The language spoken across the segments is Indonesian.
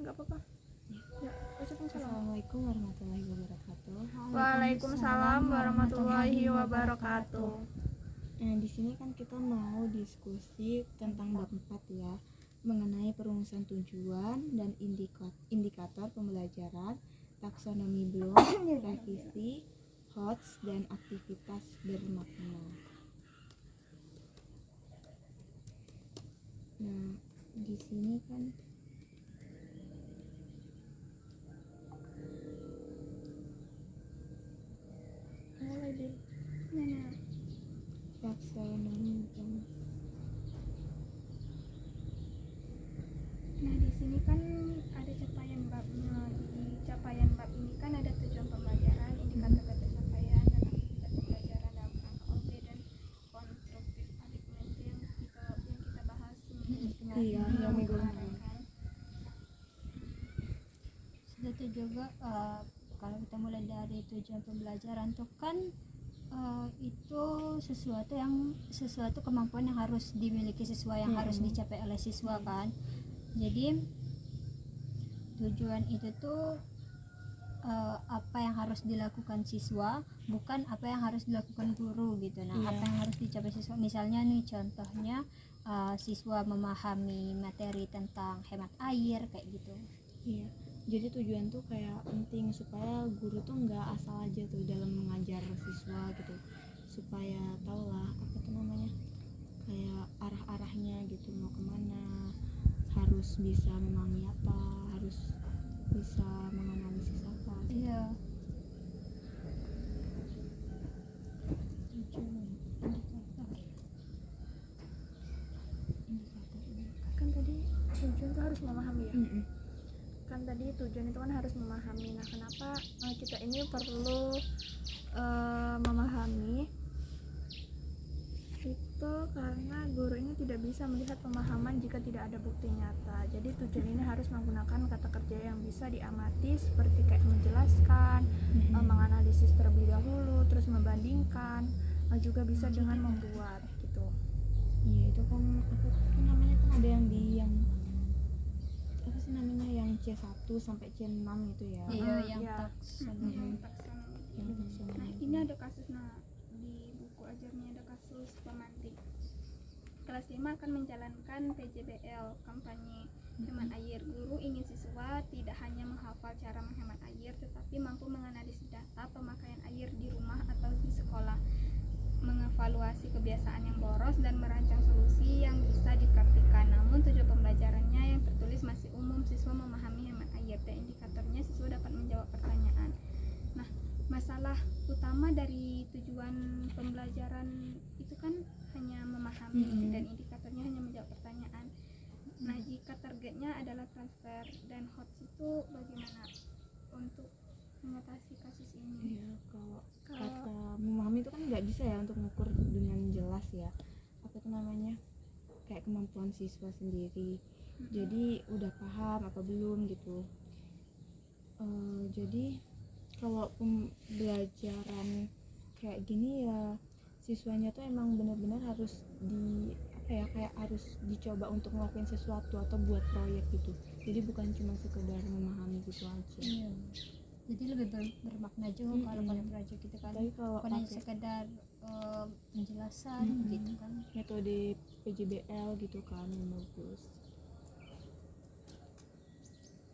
nggak apa-apa. Ya, waalaikumsalam. Assalamualaikum warahmatullahi wabarakatuh. Waalaikumsalam warahmatullahi wabarakatuh. Nah, di sini kan kita mau diskusi tentang bab 4 ya, mengenai perumusan tujuan dan indikator pembelajaran, taksonomi blok, revisi, HOTS, dan aktivitas bermakna. Nah, di sini kan Mulai deh. taksonomi blok. Nah, di sini kan ada capaian babnya. Di capaian bab ini kan ada tujuan pembelajaran, indikator pencapaian dan aktivitas pembelajaran dalam kerangka OB dan konstruktif alignement yang kita bahas Iya, yang minggu lalu. kan. Sudah itu juga kalau kita mulai dari tujuan pembelajaran tuh kan itu sesuatu kemampuan yang harus dimiliki siswa, yang harus dicapai oleh siswa kan. Jadi tujuan itu tuh apa yang harus dilakukan siswa, bukan apa yang harus dilakukan guru gitu. Nah, apa yang harus dicapai siswa, misalnya nih contohnya siswa memahami materi tentang hemat air kayak gitu. Iya, jadi tujuan tuh kayak penting supaya guru tuh nggak asal aja tuh dalam mengajar siswa gitu, supaya tau lah apa tuh namanya, kayak arah-arahnya gitu, mau kemana, harus bisa memahami apa, harus bisa menganalisis apa gitu. Iya. Kan tadi tujuan tuh harus memahami ya. Kan tadi tujuan itu kan harus memahami. Nah, kenapa kita ini perlu memahami itu karena guru ini tidak bisa melihat pemahaman jika tidak ada bukti nyata. Jadi tujuan ini harus menggunakan kata kerja yang bisa diamati, seperti kayak menjelaskan, menganalisis terlebih dahulu, terus membandingkan, juga bisa dengan membuat gitu. Iya, itu kan apa tuh namanya, kan ada yang apa sih namanya, yang C1 sampai C6 itu ya. Iya, yang Iya. taksonomi. Nah, ini ada kasus, di buku ajarnya ada kasus pemantik. Kelas 5 akan menjalankan PJBL, kampanye hemat air. Guru ingin siswa tidak hanya menghafal cara menghemat air, tetapi mampu menganalisis data pemakaian air di rumah atau di sekolah, mengevaluasi kebiasaan yang boros, dan merancang solusi yang bisa dipraktikkan. Namun tujuan pembelajarannya yang tertulis masih umum, siswa memahami hemat air, dan indikatornya siswa dapat menjawab pertanyaan. Nah, masalah utama dari tujuan pembelajaran itu kan hanya memahami, dan indikatornya hanya menjawab pertanyaan. Nah, jika targetnya adalah transfer dan HOTS, itu bagaimana untuk mengatasi kasus ini? Iya, kalau kata memahami itu kan nggak bisa ya untuk mengukur dengan jelas ya, apa tuh namanya, kayak kemampuan siswa sendiri. Jadi udah paham apa belum gitu. Jadi kalau pembelajaran kayak gini ya, siswanya tuh emang benar-benar harus kayak harus dicoba untuk ngelakuin sesuatu atau buat proyek gitu. Jadi bukan cuma sekedar memahami gitu aja. Iya. Jadi lebih bermakna juga kalau pada proyek gitu kan. Tapi kalau Bukan hanya pakai sekedar penjelasan gitu kan. metode PJBL gitu kan yang bagus.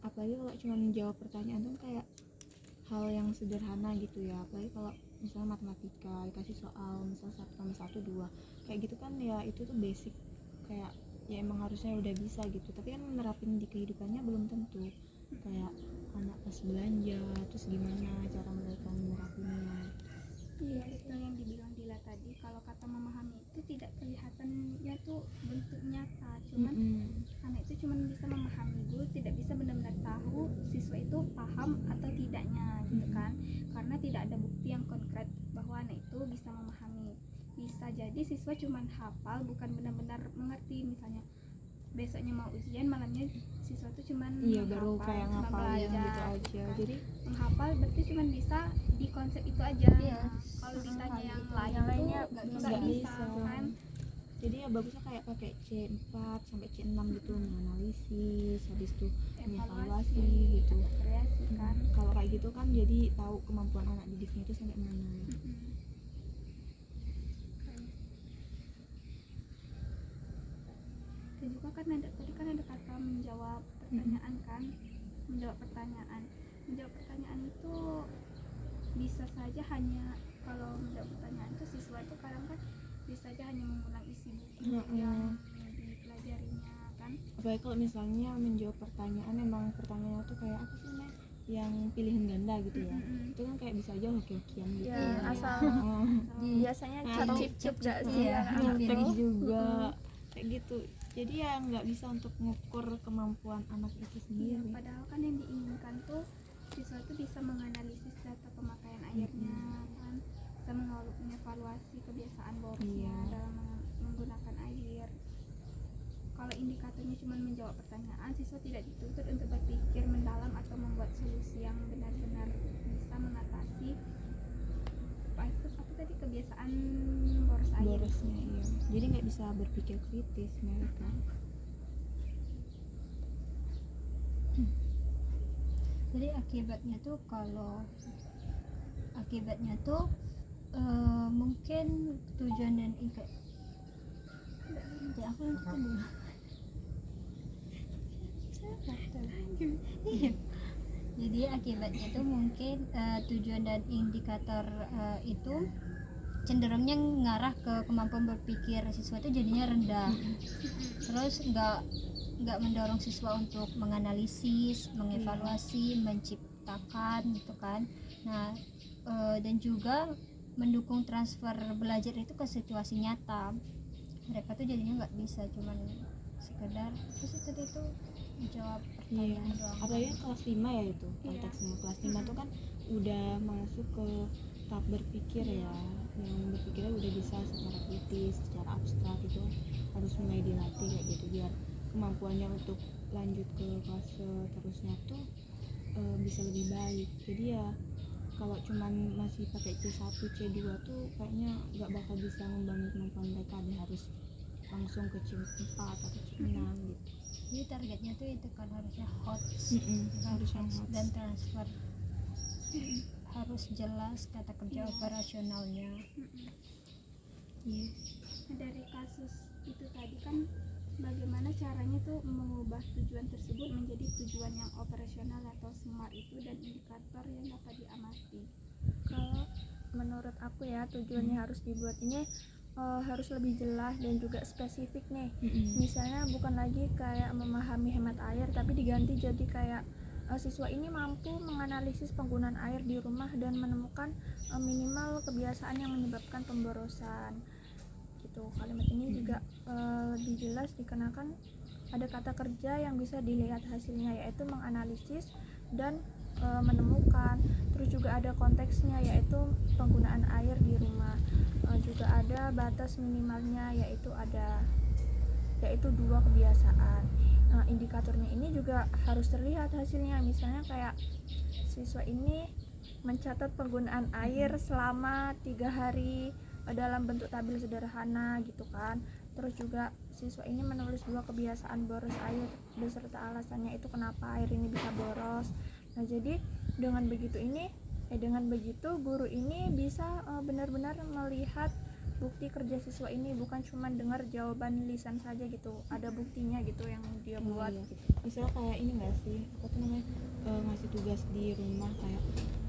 Apalagi kalau cuma menjawab pertanyaan tuh kayak hal yang sederhana gitu ya. Apalagi kalau misalnya matematika dikasih soal misal 1+1 2 kayak gitu kan ya, itu tuh basic, kayak ya emang harusnya udah bisa gitu, tapi kan menerapin di kehidupannya belum tentu. Kayak anak pas belanja, terus gimana cara mereka menerapinnya. Iya, itu yang dibilang Dila tadi, kalau kata memahami itu tidak kelihatannya tuh bentuk nyata, cuman anak itu cuma bisa memahami, guru tidak bisa benar-benar tahu siswa itu paham atau tidaknya gitu kan, karena tidak ada bukti yang konkret bahwa anak itu bisa memahami. Bisa jadi siswa cuma hafal, bukan benar-benar mengerti. Misalnya besoknya mau ujian, malamnya siswa tuh cuman baru kayak cuma ngapalin belajar, gitu aja. Jadi menghafal berarti cuma bisa di konsep itu aja. Iya. Kalau ditanya yang Gitu. lain Yang tuh lainnya nggak nggak bisa bisa. kan. Jadi ya bagusnya kayak pakai C4 sampai C6 gitu, menganalisis, habis itu mengevaluasi gitu. kreasi kan. Kalau kayak gitu kan jadi tahu kemampuan anak didiknya itu sampai mana. Dan juga kan ada tadi kan ada kata menjawab pertanyaan kan, menjawab pertanyaan itu bisa saja hanya, kalau menjawab pertanyaan itu siswa itu kadang kan bisa saja hanya mengulang isi buku yang dipelajarinya kan. Apalagi kalau misalnya menjawab pertanyaan, emang pertanyaannya tuh kayak apa sih Nek? Yang pilihan ganda gitu ya. Itu kan kayak bisa aja hoki-hokian gitu. Ya, asal biasanya Atau cip juga cip, sih ya. anak-anak Kayak tuh. juga kayak gitu. Jadi ya nggak bisa untuk mengukur kemampuan anak itu Iya, sendiri. padahal kan yang diinginkan tuh siswa itu bisa menganalisis data pemakaian airnya kan, bisa mengevaluasi kebiasaan borosnya dalam menggunakan air. Kalau indikatornya cuma menjawab pertanyaan, siswa tidak dituntut untuk berpikir mendalam atau membuat solusi yang benar-benar bisa mengatasi apa tadi kebiasaan boros air. Borosnya iya. Jadi nggak bisa berpikir kritis mereka. Jadi akibatnya tuh mungkin tujuan dan ya aku yang dulu. Iya. Jadi akibatnya tuh mungkin tujuan dan indikator itu cenderungnya ngarah ke kemampuan berpikir siswa itu jadinya rendah. Terus nggak mendorong siswa untuk menganalisis, mengevaluasi, menciptakan gitu kan. Nah, dan juga mendukung transfer belajar itu ke situasi nyata. Mereka tuh jadinya nggak bisa cuman sekedar terus itu menjawab Iya. pertanyaan doang. Apalagi kelas 5 ya itu konteksnya. Kelas 5 tuh kan udah masuk ke tahap berpikir ya. Yang berpikirnya udah bisa secara kritis, secara abstrak itu harus mulai dilatih kayak gitu biar kemampuannya untuk lanjut ke kelas terusnya tuh bisa lebih baik. Jadi ya kalau cuman masih pakai C1, C2 tuh kayaknya nggak bakal bisa membangun kemampuan mereka, dia harus langsung ke C4 atau C6 gitu. Jadi targetnya tuh itu kan harusnya hot, Harus yang hot. dan transfer harus jelas kata kerja operasionalnya. Iya. Nah, dari kasus itu tadi kan bagaimana caranya tuh mengubah tujuan tersebut menjadi tujuan yang operasional atau SMART itu dan indikator yang dapat diamati. Kalau menurut aku ya tujuannya harus dibuat ini harus lebih jelas dan juga spesifik nih. Misalnya bukan lagi kayak memahami hemat air, tapi diganti jadi kayak siswa ini mampu menganalisis penggunaan air di rumah dan menemukan minimal kebiasaan yang menyebabkan pemborosan. Gitu. Kalimat ini juga lebih jelas dikenakan ada kata kerja yang bisa dilihat hasilnya, yaitu menganalisis dan menemukan. Terus juga ada konteksnya, yaitu penggunaan air di rumah. Juga ada batas minimalnya, yaitu 2 kebiasaan. Indikatornya ini juga harus terlihat hasilnya, misalnya kayak siswa ini mencatat penggunaan air selama 3 hari dalam bentuk tabel sederhana gitu kan. Terus juga siswa ini menulis 2 kebiasaan boros air beserta alasannya itu kenapa air ini bisa boros. Nah, jadi dengan begitu guru ini bisa benar-benar melihat bukti kerja siswa ini, bukan cuma dengar jawaban lisan saja gitu, ada buktinya gitu yang dia buat. Gitu. Misalnya kayak ini nggak sih, apa tuh namanya, ngasih tugas di rumah kayak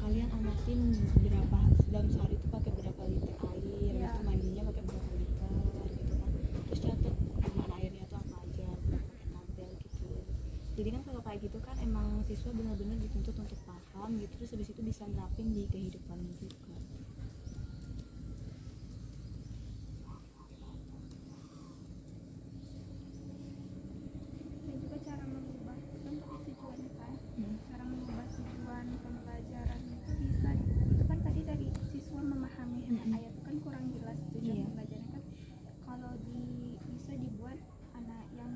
kalian amatin berapa dalam sehari itu pakai berapa liter air, habis itu mandinya pakai berapa liter gitu kan, terus catat penggunaan airnya tuh apa aja, pakai tabel gitu. Jadi kan kalau kayak gitu kan emang siswa benar-benar dituntut untuk paham gitu, terus habis itu bisa nerapin di kehidupannya juga. Dan juga cara mengubah kan tadi tujuannya kan, cara mengubah tujuan pembelajaran itu bisa, itu kan tadi dari siswa memahami hemat air itu kan kurang jelas tujuan pembelajaran kan. Kalau bisa dibuat anak yang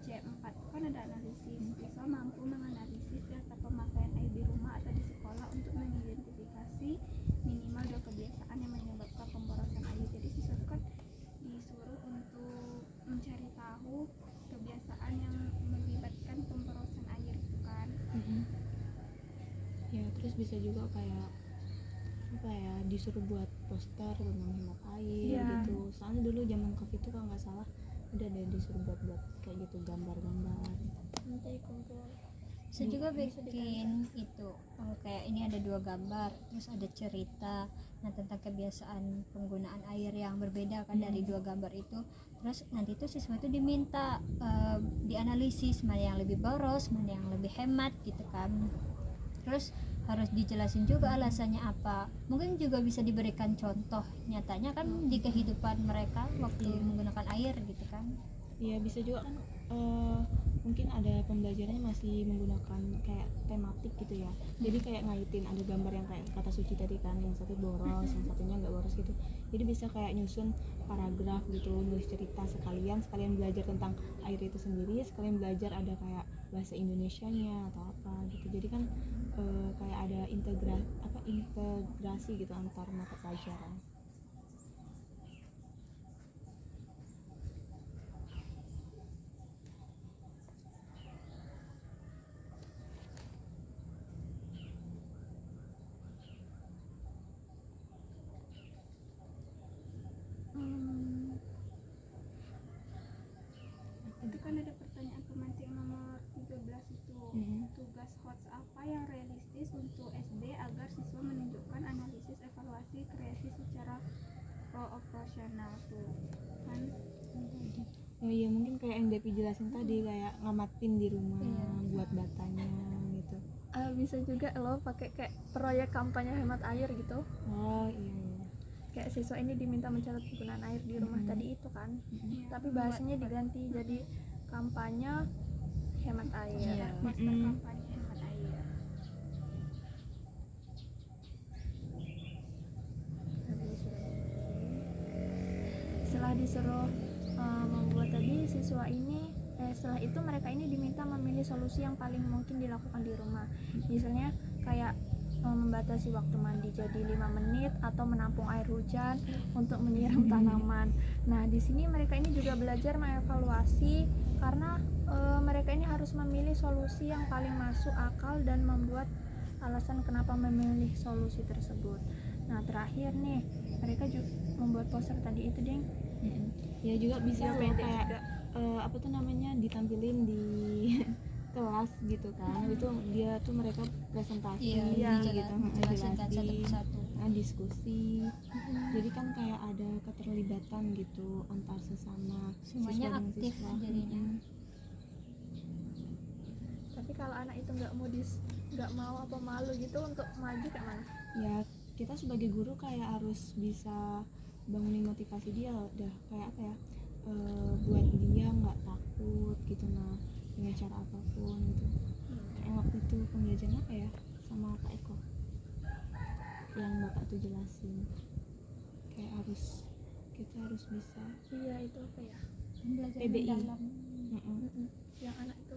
C4 kan ada analisis, siswa mampu menganalisis data pemakaian air di rumah atau di sekolah untuk mengidentifikasi minimal Ya terus bisa juga kayak apa ya, disuruh buat poster tentang hemat air Iya. gitu. Soalnya dulu zaman covid itu kalau nggak salah udah ada disuruh buat kayak gitu, gambar-gambar. Nanti kumpul. Saya juga Bisa bikin itu kayak ini ada 2 gambar, terus ada cerita nah tentang kebiasaan penggunaan air yang berbeda kan dari 2 gambar itu. Terus nanti tuh siswa itu diminta dianalisis mana yang lebih boros, mana yang lebih hemat gitu kan. Terus harus dijelasin juga alasannya apa. Mungkin juga bisa diberikan contoh nyatanya kan di kehidupan mereka waktu menggunakan air gitu kan. Iya bisa juga kan mungkin ada pembelajarannya masih menggunakan kayak tematik gitu ya. Jadi kayak ngaitin ada gambar yang kayak kata Suci tadi kan, yang satu boros, yang satunya nggak boros gitu. Jadi bisa kayak nyusun paragraf gitu, nulis cerita sekalian belajar tentang air itu sendiri, sekalian belajar ada kayak bahasa Indonesianya atau apa gitu. Jadi kan kayak ada integrasi gitu antar mata pelajaran. Itu kan ada pertanyaan pemantik nomor 13 itu. Tugas HOTS apa yang realistis untuk SD agar siswa menunjukkan analisis evaluasi kreasi secara operasional tuh kan. Oh iya, mungkin kayak yang Depi jelasin tadi, kayak ngamatin di rumah, buat datanya gitu. Bisa juga lo pakai kayak proyek kampanye hemat air gitu. Oh iya. Kayak siswa ini diminta mencatat penggunaan air di rumah tadi itu kan. Tapi bahasanya diganti jadi kampanye hemat air. Iya. Poster kampanye hemat air. Setelah disuruh membuat tadi siswa ini setelah itu mereka ini diminta memilih solusi yang paling mungkin dilakukan di rumah. Misalnya kayak membatasi waktu mandi jadi 5 menit atau menampung air hujan untuk menyiram tanaman. Nah, di sini mereka ini juga belajar mengevaluasi karena mereka ini harus memilih solusi yang paling masuk akal dan membuat alasan kenapa memilih solusi tersebut. Nah, terakhir nih, mereka juga membuat poster tadi itu, Ding. Ya juga bisa Yang loh pendek kayak juga. apa tuh namanya, ditampilin di kelas gitu kan. Itu dia tuh mereka presentasi Iya, gitu, Jelasin kan satu jelasin, persatu. diskusi. Jadi kan kayak ada keterlibatan gitu antar sesama Semuanya siswa dengan aktif siswa. jadinya. Tapi kalau anak itu nggak mau apa malu gitu untuk maju kayak mana? Ya kita sebagai guru kayak harus bisa bangunin motivasi dia udah kayak apa ya, buat dia nggak takut gitu, nah dengan cara apapun gitu. Kayak waktu itu pembelajaran apa ya sama Pak Eko yang Bapak tuh jelasin, kayak kita harus bisa Iya, itu apa ya? Belajar PBI. mendalam. Yang anak itu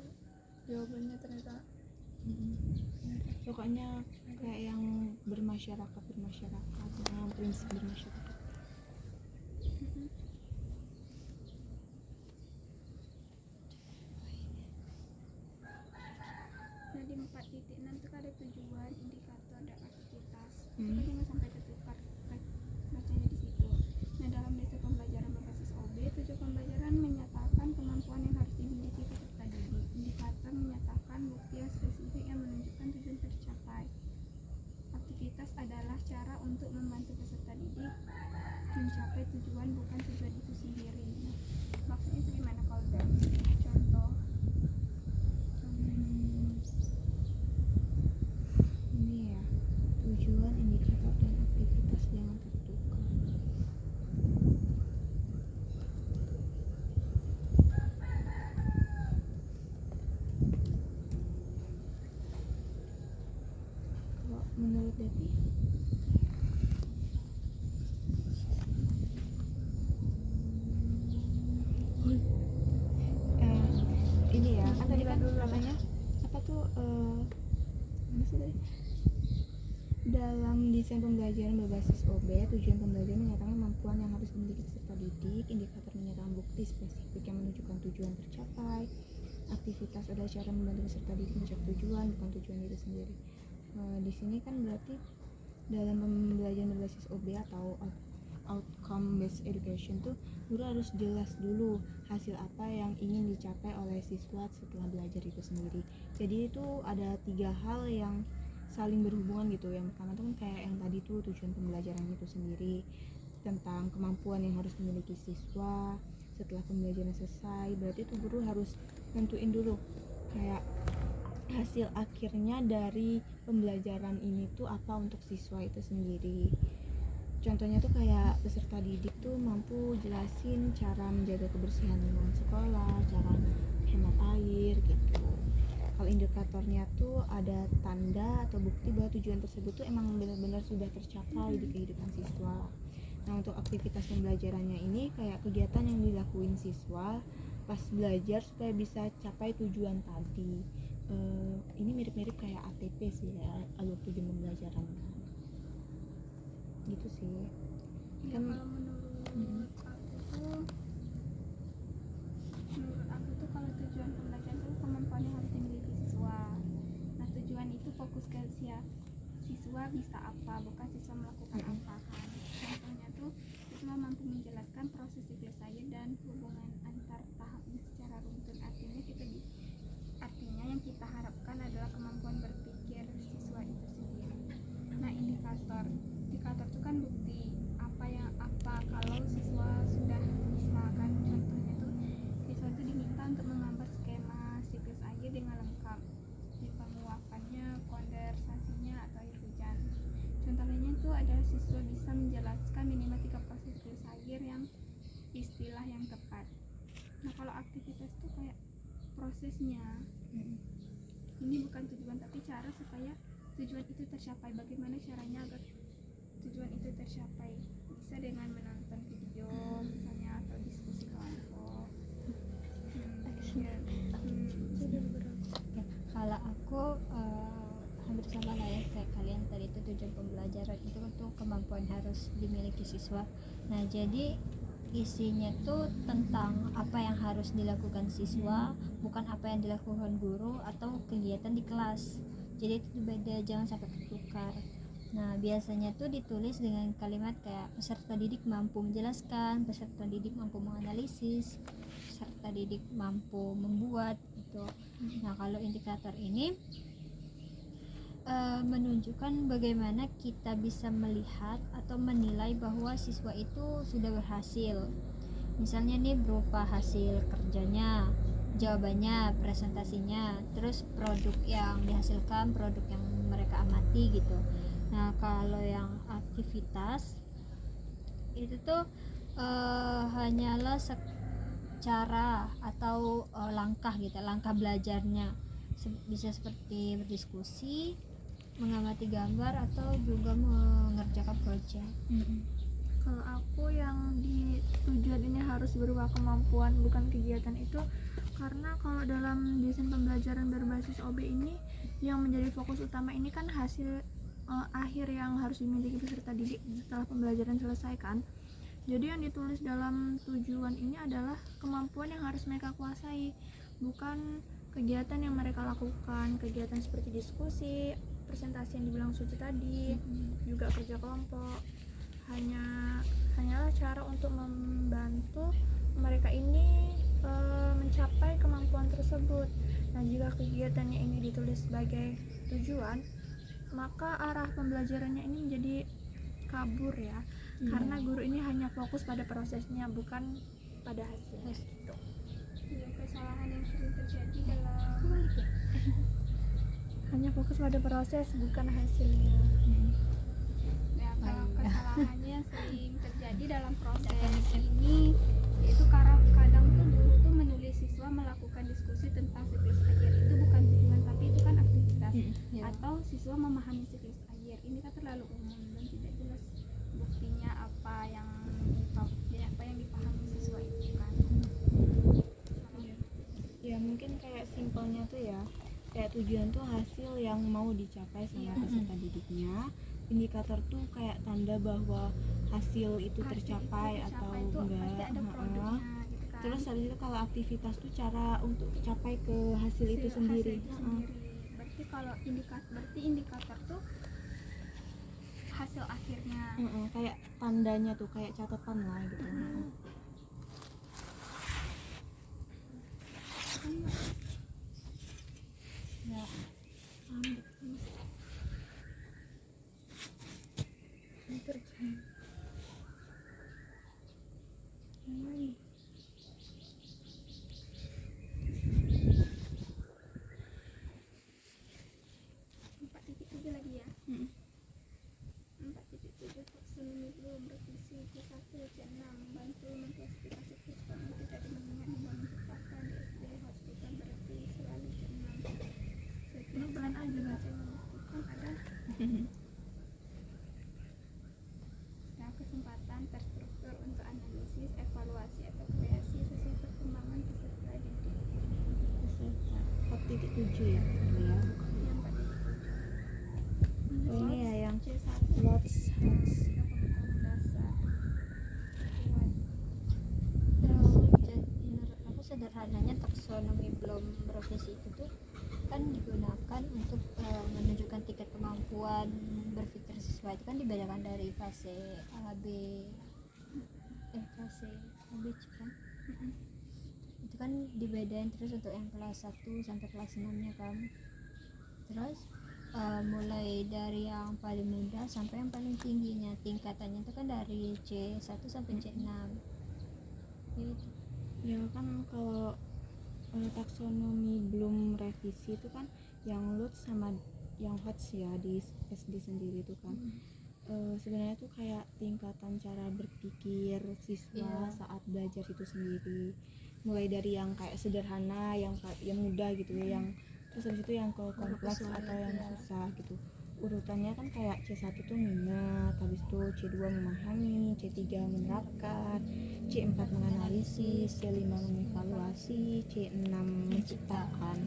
jawabannya ternyata Pokoknya kayak yang bermasyarakat, yang prinsip bermasyarakat. Nah di 4.6 itu ada tujuan, indikator, dan aktivitas. Kita jangan sampai tertukar bacanya di situ. Nah dalam desa pembelajaran berbasis OB, tujuan pembelajaran menyatakan kemampuan yang harus dimiliki peserta didik. Indikator menyatakan bukti yang spesifik yang menunjukkan tujuan tercapai. Aktivitas adalah cara untuk membantu peserta didik mencapai tujuan, bukan tujuan itu sendiri. Maksudnya itu gimana kalau dalam contoh? Ini ya, tujuan, indikator, dan aktivitas jangan tertukar. Kalau menurut Devi, ini ya kan tadi kan katanya apa tuh mana sih tadi, dalam desain pembelajaran berbasis OB, tujuan pembelajaran menyatakan kemampuan yang harus dimiliki peserta didik, indikator menyatakan bukti spesifik yang menunjukkan tujuan tercapai, aktivitas adalah cara membantu peserta didik mencapai tujuan, bukan tujuan itu sendiri. Di sini kan berarti dalam pembelajaran berbasis OB atau outcome based education tuh guru harus jelas dulu hasil apa yang ingin dicapai oleh siswa setelah belajar itu sendiri. Jadi itu ada 3 hal yang saling berhubungan gitu. Yang pertama tuh kan kayak yang tadi tuh tujuan pembelajaran itu sendiri, tentang kemampuan yang harus dimiliki siswa setelah pembelajaran selesai. Berarti tuh guru harus nentuin dulu kayak hasil akhirnya dari pembelajaran ini tuh apa untuk siswa itu sendiri. Contohnya tuh kayak peserta didik tuh mampu jelasin cara menjaga kebersihan lingkungan sekolah, cara hemat air gitu. Kalau indikatornya tuh ada tanda atau bukti bahwa tujuan tersebut tuh emang benar-benar sudah tercapai di kehidupan siswa. Nah, untuk aktivitas pembelajarannya ini kayak kegiatan yang dilakuin siswa pas belajar supaya bisa capai tujuan tadi. Ini mirip-mirip kayak ATP sih ya, alur tujuan pembelajaran kan. Gitu sih. Ya, Kan kalau menurut aku tuh kalau tujuan pembelajaran itu kemampuan yang harus dimiliki siswa. Nah, tujuan itu fokus ke siswa bisa apa, bukan siswa melakukan apa kan. Contohnya tuh siswa mampu menjelaskan proses siklus air dan hubungan antar tahapnya secara runtun. Artinya yang kita harapkan adalah kemampuan berpikir siswa itu sendiri. Nah, indikator itu kan bukti apa kalau siswa sudah, misalkan contohnya tuh siswa itu diminta untuk menggambar skema siklus air dengan lengkap di penguapannya, kondensasinya atau air hujan. Contoh lainnya itu adalah siswa bisa menjelaskan minimal 3 proses siklus air yang istilah yang tepat. Nah, kalau aktivitas itu kayak prosesnya, ini bukan tujuan tapi cara supaya tujuan itu tercapai. Bagaimana caranya agar tujuan itu tercapai? Bisa dengan menonton video misalnya atau diskusi kelompok. Ya, kalau aku hampir sama lah ya kayak kalian tadi. Itu tujuan pembelajaran itu untuk kemampuan harus dimiliki siswa. Nah, jadi isinya tuh tentang apa yang harus dilakukan siswa, bukan apa yang dilakukan guru atau kegiatan di kelas. Jadi itu beda, jangan sampai ketukar. Nah, biasanya tuh ditulis dengan kalimat kayak peserta didik mampu menjelaskan, peserta didik mampu menganalisis, peserta didik mampu membuat gitu. Nah, kalau indikator ini menunjukkan bagaimana kita bisa melihat atau menilai bahwa siswa itu sudah berhasil. Misalnya nih berupa hasil kerjanya, jawabannya, presentasinya, terus produk yang dihasilkan, produk yang mereka amati gitu. Nah, kalau yang aktivitas itu tuh hanyalah cara atau langkah gitu, langkah belajarnya. Bisa seperti berdiskusi, mengamati gambar, atau juga mengerjakan proyek. Kalau aku yang di tujuan ini harus berupa kemampuan bukan kegiatan itu karena kalau dalam desain pembelajaran berbasis OB ini yang menjadi fokus utama ini kan hasil akhir yang harus dimiliki peserta didik setelah pembelajaran selesai kan. Jadi yang ditulis dalam tujuan ini adalah kemampuan yang harus mereka kuasai, bukan kegiatan yang mereka lakukan. Kegiatan seperti diskusi, presentasi yang dibilang Suci tadi, juga kerja kelompok hanyalah cara untuk membantu mereka ini mencapai kemampuan tersebut. Nah, jika kegiatannya ini ditulis sebagai tujuan, maka arah pembelajarannya ini menjadi kabur ya, karena guru ini hanya fokus pada prosesnya bukan pada hasilnya gitu. Ya, kesalahan yang sering terjadi dalam Hanya fokus pada proses bukan hasilnya. ya, kalau kesalahannya yang sering terjadi dalam proses ini yaitu kadang tuh guru tuh menulis siswa melakukan diskusi tentang siklus air. Itu bukan tujuan tapi itu kan aktivitas. Atau siswa memahami siklus air. Ini kan terlalu umum dan tidak jelas buktinya apa yang dipahami siswa itu kan. ya mungkin kayak simpelnya tuh ya, kayak tujuan tuh hasil yang mau dicapai sama peserta didiknya. Indikator tuh kayak tanda bahwa hasil itu tercapai atau itu enggak. pasti ada produknya gitu kan. Terus habis itu kalau aktivitas tuh cara untuk capai ke hasil itu sendiri. Hasil itu sendiri. Berarti indikator tuh hasil akhirnya. Kayak tandanya tuh kayak catatan lah gitu. Ya. Empat titik tujuh lagi ya. 4.7 taksonomi belum revisi C1 C6 membantu mengklasifikasi siswa yang tidak mengingat hingga menciptakan di SD HOTS bukan berarti selalu C6. Ini bulan A juga. Memastikan ada dan kesempatan terstruktur untuk analisis, evaluasi atau kreasi sesuai perkembangan peserta didik. 4.7 ya dulu ya. Yang 4.7 Oh, ini ya yang C1 lots. pengetahuan dasar kuat. Menurut aku sederhananya taksonomi belum profesi itu tuh kan digunakan untuk menunjukkan tingkat kemampuan berpikir siswa. Itu kan dibedakan dari fase A, B, fase A, B kan. Itu kan dibedain terus untuk yang kelas 1 sampai kelas 6 nya kan. Terus mulai dari yang paling mudah sampai yang paling tingginya, tingkatannya itu kan dari C1 sampai C6 gitu. Ya kan kalau taksonomi belum revisi itu kan yang LUTS sama yang HOTS ya di SD sendiri itu kan. Sebenarnya tuh kayak tingkatan cara berpikir siswa saat belajar itu sendiri, mulai dari yang kayak sederhana, yang mudah gitu ya, yang terus habis itu yang ke kompleks atau yang susah gitu. Urutannya kan kayak C1 tuh minat, habis itu C2 memahami, C3 menerapkan, C4 menganalisis, C5 mengevaluasi, C6 menciptakan.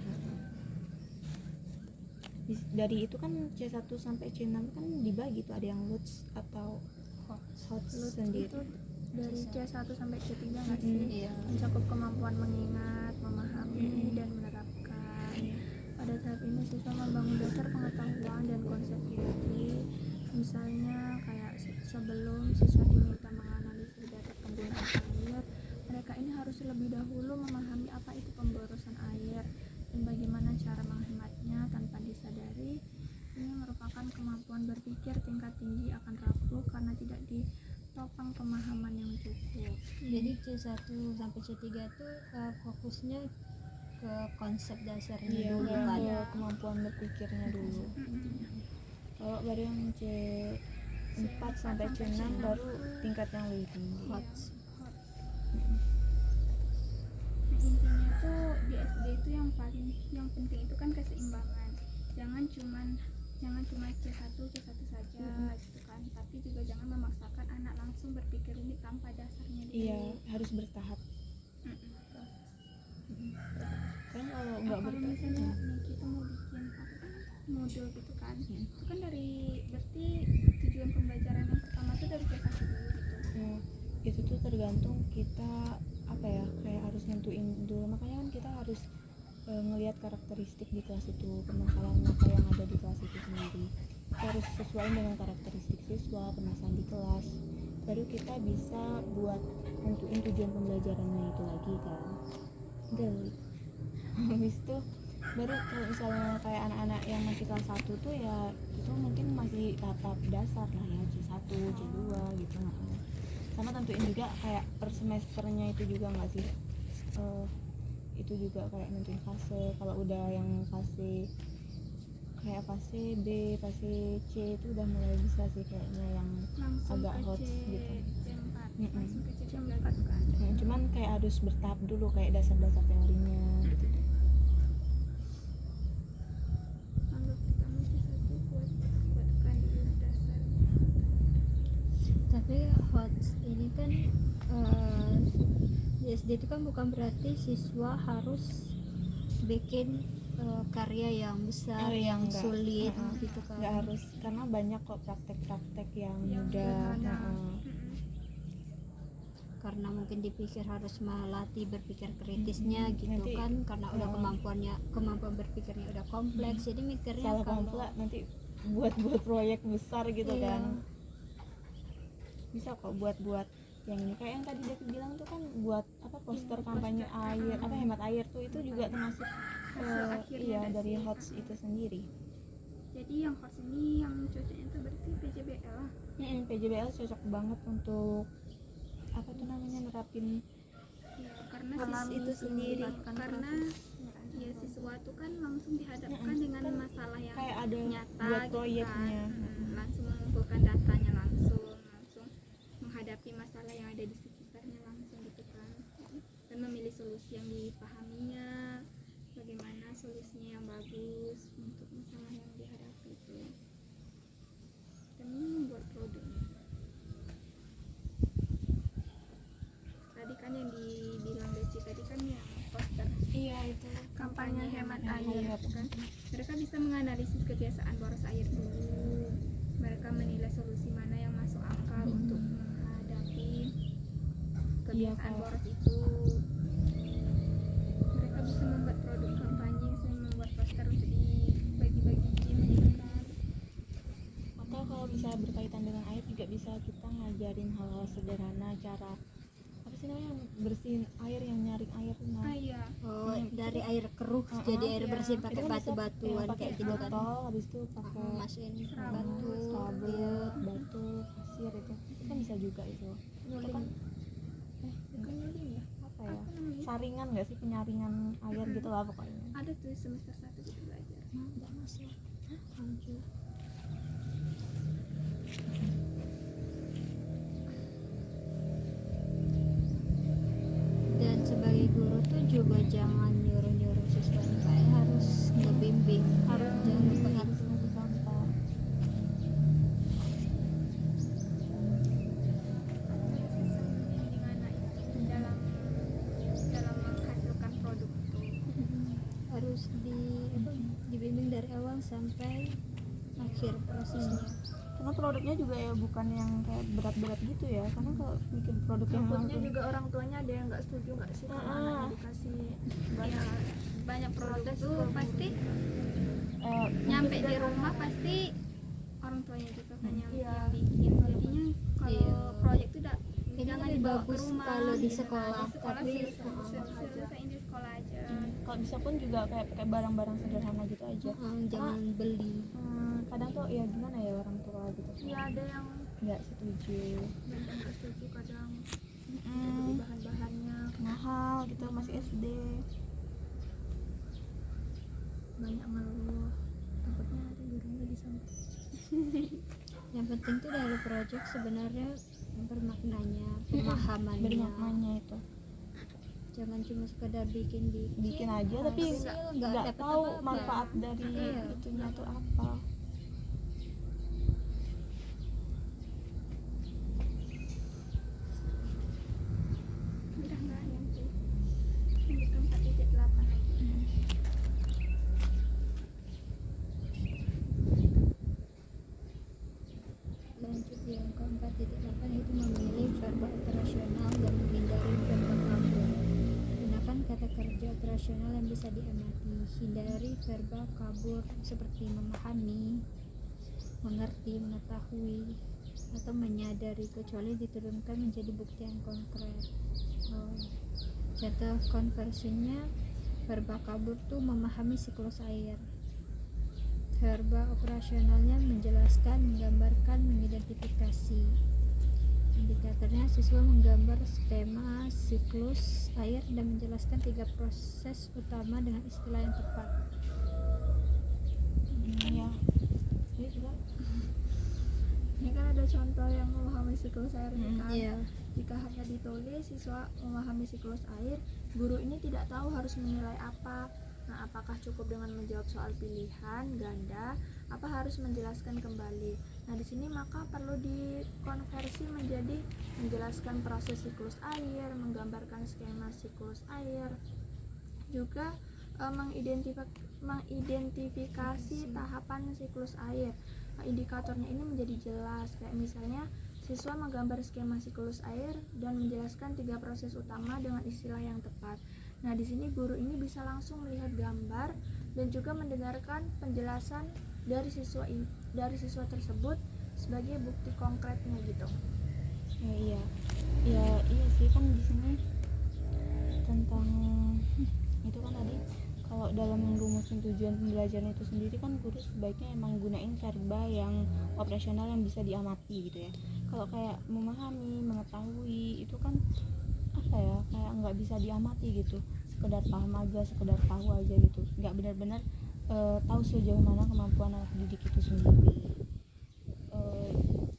Dari itu kan C1 sampai C6 kan dibagi tuh, ada yang LUTS atau HOTS sendiri. Itu dari C1 sampai C3 nggak sih? Iya. Mencakup kemampuan mengingat, memahami, dan menerapkan. Pada tahap ini siswa membangun dasar pengetahuan dan konsep inti. Misalnya kayak sebelum siswa diminta menganalisis data penggunaan air, mereka ini harus lebih dahulu memahami apa itu pemborosan air dan bagaimana cara menghematnya tanpa disadari. Ini merupakan kemampuan berpikir tingkat tinggi akan rapuh karena tidak ditopang pemahaman yang cukup. Jadi C1 sampai C3 tuh fokusnya ke konsep dasarnya dulu kan. Ke kemampuan berpikirnya dulu. Kalau baru yang C4 sampai C6 baru tingkat yang lebih tinggi. HOTS. Nah, intinya tuh di SD itu yang penting itu kan keseimbangan. Jangan cuma C1 saja gitu kan, tapi juga jangan memaksakan anak langsung berpikir rumit tanpa dasarnya dulu. Iya, harus bertahap. Kan kalau nggak Kalau bertahap, misalnya nih kita mau bikin modul gitu kan, itu kan berarti tujuan pembelajaran yang pertama tuh dari C1 dulu gitu. itu tuh tergantung kita apa ya, kayak harus nentuin dulu. Makanya kan kita harus ngelihat karakteristik di kelas itu, permasalahan apa yang ada di kelas itu sendiri. Kita harus sesuai dengan karakteristik siswa, permasalahan di kelas, baru kita bisa buat nentuin tujuan pembelajarannya itu lagi kan. Habis itu baru kalau misalnya kayak anak-anak yang masih kelas 1 tuh ya itu mungkin masih tahap dasar lah ya, C1, C2 gitu. Sama tentuin juga kayak per semesternya itu juga nggak sih, itu juga kayak nentuin fase. Kalau udah yang fase kayak fase B, fase C itu udah mulai bisa sih kayaknya yang Langsung agak ke hot gitu. C4 langsung ke C4 kan. Cuman kayak harus bertahap dulu, kayak dasar-dasar teorinya gitu. Anggap pertama C1 buatkan dulu dasar. Tapi HOTS ini kan di SD itu kan bukan berarti siswa harus bikin karya yang besar, yang enggak. sulit gitu kan. Nggak harus, karena banyak kok praktek-praktek yang Yang mudah. sederhana. karena mungkin dipikir harus melatih berpikir kritisnya gitu Nanti, kan, karena udah kemampuan berpikirnya udah kompleks, jadi mikirnya salah kalau pula nanti buat proyek besar gitu Iya. kan. Bisa kok buat yang ini kayak yang tadi David bilang tuh kan, buat apa poster kampanye air, apa hemat air tuh, itu juga termasuk Hasil akhirnya iya nggak dari sih? HOTS itu sendiri. Jadi yang host ini yang cocoknya itu berarti PJBL. PJBL cocok banget untuk apa tuh namanya, nerapin Ya, karena Alami itu sendiri. karena ya siswa tuh kan langsung dihadapkan dengan Kan masalah yang kayak ada nyata buat gitu proyeknya. kan. Langsung mengumpulkan datanya langsung menghadapi masalah yang ada di sekitarnya langsung gitu kan, dan memilih solusi yang dipahaminya, bagaimana solusinya yang bagus untuk masalah yang dihadapi itu, dan membuat produk. Tadi kan yang dibilang Deci tadi kan yang poster Iya itu kampanye hemat air air. gitu kan. Mereka bisa menganalisis kebiasaan boros air dulu. Mereka menilai solusi mana yang masuk akal untuk menghadapi kebiasaan Kak. boros itu. Mereka bisa membuat produk kampanye, misalnya membuat poster untuk dibagi-bagi gym gitu kan. Atau kalau bisa berkaitan dengan air juga bisa kita ngajarin hal-hal sederhana, cara apa sih namanya, bersihin air, yang nyaring air tuh. Ah iya, dari air keruh jadi air iya. bersih pakai Itu kan bisa, batu-batuan pakai kayak gitu kan. botol, habis itu pakai Masukin Serabut, batu, sabut, batu, pasir, itu kan bisa juga itu. Itu kan bukan nyuling ya? apa ya, Apa namanya? saringan nggak sih, penyaringan air gitu lah pokoknya. Ada tuh semester 1 gitu belajar. nggak masuk. Lanjut. Dan sebagai guru tuh juga jangan nyuruh-nyuruh siswanya, kayak harus ngebimbing, harus jangan lupa Harus ngasih contoh. Gimana itu dalam menghasilkan produk itu. harus dibimbing dari awal sampai akhir prosesnya. Karena produknya juga ya bukan yang kayak berat-berat gitu ya, karena kalau bikin produk yang Takutnya langsung juga orang tuanya ada yang nggak setuju nggak sih kalau anaknya dikasih Ya, banyak produk Protes tuh ke pasti nyampe di rumah pasti orang tuanya juga kan yang bikin. Jadinya kalau Iya. proyek itu Ini jangan lebih dibawa ke bagus rumah kalau di gitu. sekolah, Di sekolah tapi selesaiin di sekolah aja. kalau bisa pun juga kayak pakai barang-barang sederhana gitu aja. jangan beli. Kadang tuh ya gimana ya, orang tua gitu ya ada yang nggak setuju, nggak setuju, kadang Mm, beli bahan-bahannya mahal gitu, masih SD. banyak ngeluh, takutnya nanti gurunya disamper. Yang penting tuh dari project sebenarnya bermaknanya, pemahamannya. Bermaknanya itu Jangan cuma sekedar bikin aja tapi hasil nggak nggak dapet tahu apa-apa. manfaat dari Iya. itunya tuh apa. Udah nggak yang tuh lanjut ke 4.8 lagi. Lanjut yang keempat titik 8 itu memilih verba operasional dan menghindari verba kabur. Gunakan kata kerja operasional yang bisa diamati. Hindari verba kabur seperti memahami, mengerti, mengetahui, atau menyadari, kecuali diturunkan menjadi bukti yang konkret. Contoh konversinya, verba kabur tuh memahami siklus air. Verba operasionalnya menjelaskan, menggambarkan, mengidentifikasi. Indikatornya siswa menggambar skema siklus air dan menjelaskan 3 proses utama dengan istilah yang tepat. Ya ini juga Ini kan ada contoh yang memahami siklus air kan. Iya. Jika hanya ditulis siswa memahami siklus air, guru ini tidak tahu harus menilai apa. Nah, apakah cukup dengan menjawab soal pilihan ganda, apa harus menjelaskan kembali. Nah, di sini maka perlu dikonversi menjadi menjelaskan proses siklus air, menggambarkan skema siklus air, juga mengidentifikasi tahapan siklus air. Indikatornya ini menjadi jelas, kayak misalnya Siswa menggambar skema siklus air dan menjelaskan 3 proses utama dengan istilah yang tepat. Nah, di sini guru ini bisa langsung melihat gambar dan juga mendengarkan penjelasan dari siswa tersebut sebagai bukti konkretnya gitu. Iya sih, kan di sini tentang itu kan tadi, kalau dalam merumuskan tujuan pembelajaran itu sendiri kan guru sebaiknya emang gunain verba yang operasional yang bisa diamati gitu ya. Kalau kayak memahami, mengetahui itu kan apa ya, kayak nggak bisa diamati gitu, sekedar paham aja, sekedar tahu aja gitu, nggak benar-benar tahu sejauh mana kemampuan anak didik itu sendiri.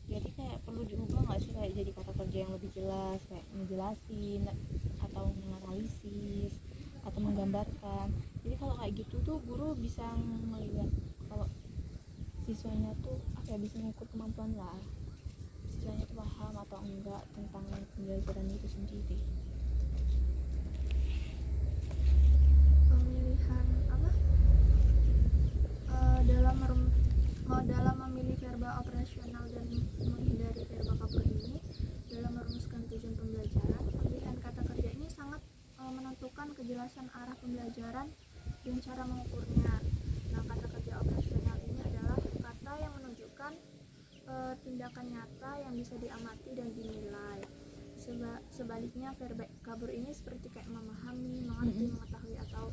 Jadi kayak perlu diubah nggak sih, kayak jadi kata kerja yang lebih jelas, kayak ngejelasin atau menganalisis atau menggambarkan. Jadi kalau kayak gitu tuh guru bisa melihat kalau siswanya tuh apa ya, bisa ngukur kemampuan lah, siswanya tuh paham atau enggak tentang pembelajaran itu sendiri. Pemilihan dalam memilih verba operasional dan menghindari verba kabur ini dalam merumuskan tujuan pembelajaran, pemilihan kata kerja ini sangat menentukan kejelasan arah pembelajaran dan cara mengukurnya. Nah, kata kerja operasional ini adalah kata yang menunjukkan tindakan nyata yang bisa diamati dan dinilai. Sebaliknya verba kabur ini seperti kayak memahami, mengerti, mengetahui atau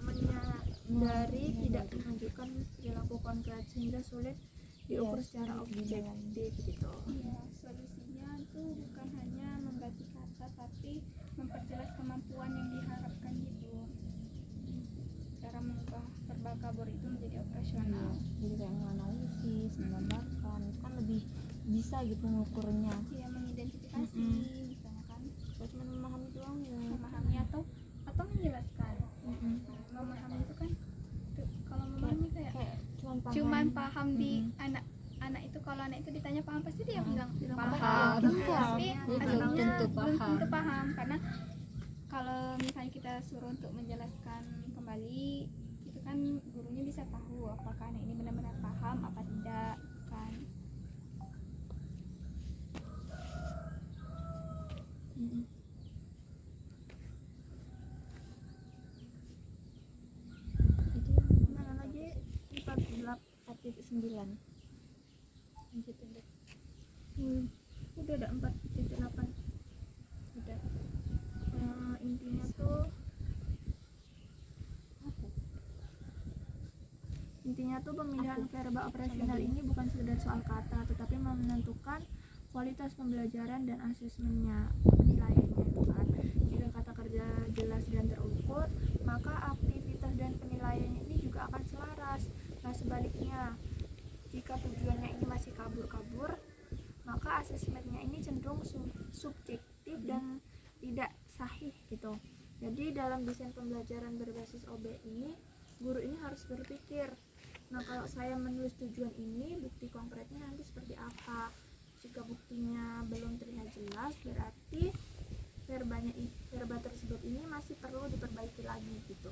menyadari tidak menunjukkan perilaku konkret sehingga sulit diukur secara objektif gitu. Iya, solusinya tuh bukan hanya mengganti kata tapi memperjelas kemampuan yang diharapkan gitu. Cara mengubah verba kabur itu menjadi operasional. Jadi kayak menganalisis, menggambarkan, itu kan lebih bisa gitu mengukurnya. Iya, mengidentifikasi misalnya kan, Kalau cuma memahami doang ya. memahami atau menjelaskan. Memahami itu kan kalau memahami kayak cuman paham di anak itu, kalau anak itu ditanya paham pasti dia bilang paham. Tapi aslinya belum tentu paham, karena kalau misalnya kita suruh untuk menjelaskan kembali itu kan gurunya bisa tahu apakah anak ini benar-benar paham apa tidak kan. Itu Mana lagi 4.9. udah ada 4.8. Udah. Intinya tuh pemilihan verba operasional ini bukan sekedar soal kata, tetapi menentukan kualitas pembelajaran dan asesmennya, penilaiannya itu kan. Jika kata kerja jelas dan terukur, maka aktivitas dan penilaiannya ini juga akan selaras. Nah, sebaliknya, jika tujuannya ini masih kabur-kabur, maka asesmennya ini cenderung subjektif dan tidak sahih gitu. Jadi dalam desain pembelajaran berbasis OB ini, guru ini harus berpikir, nah kalau saya menulis tujuan ini, bukti konkretnya nanti seperti apa. Jika buktinya belum terlihat jelas, berarti verba tersebut ini masih perlu diperbaiki lagi gitu.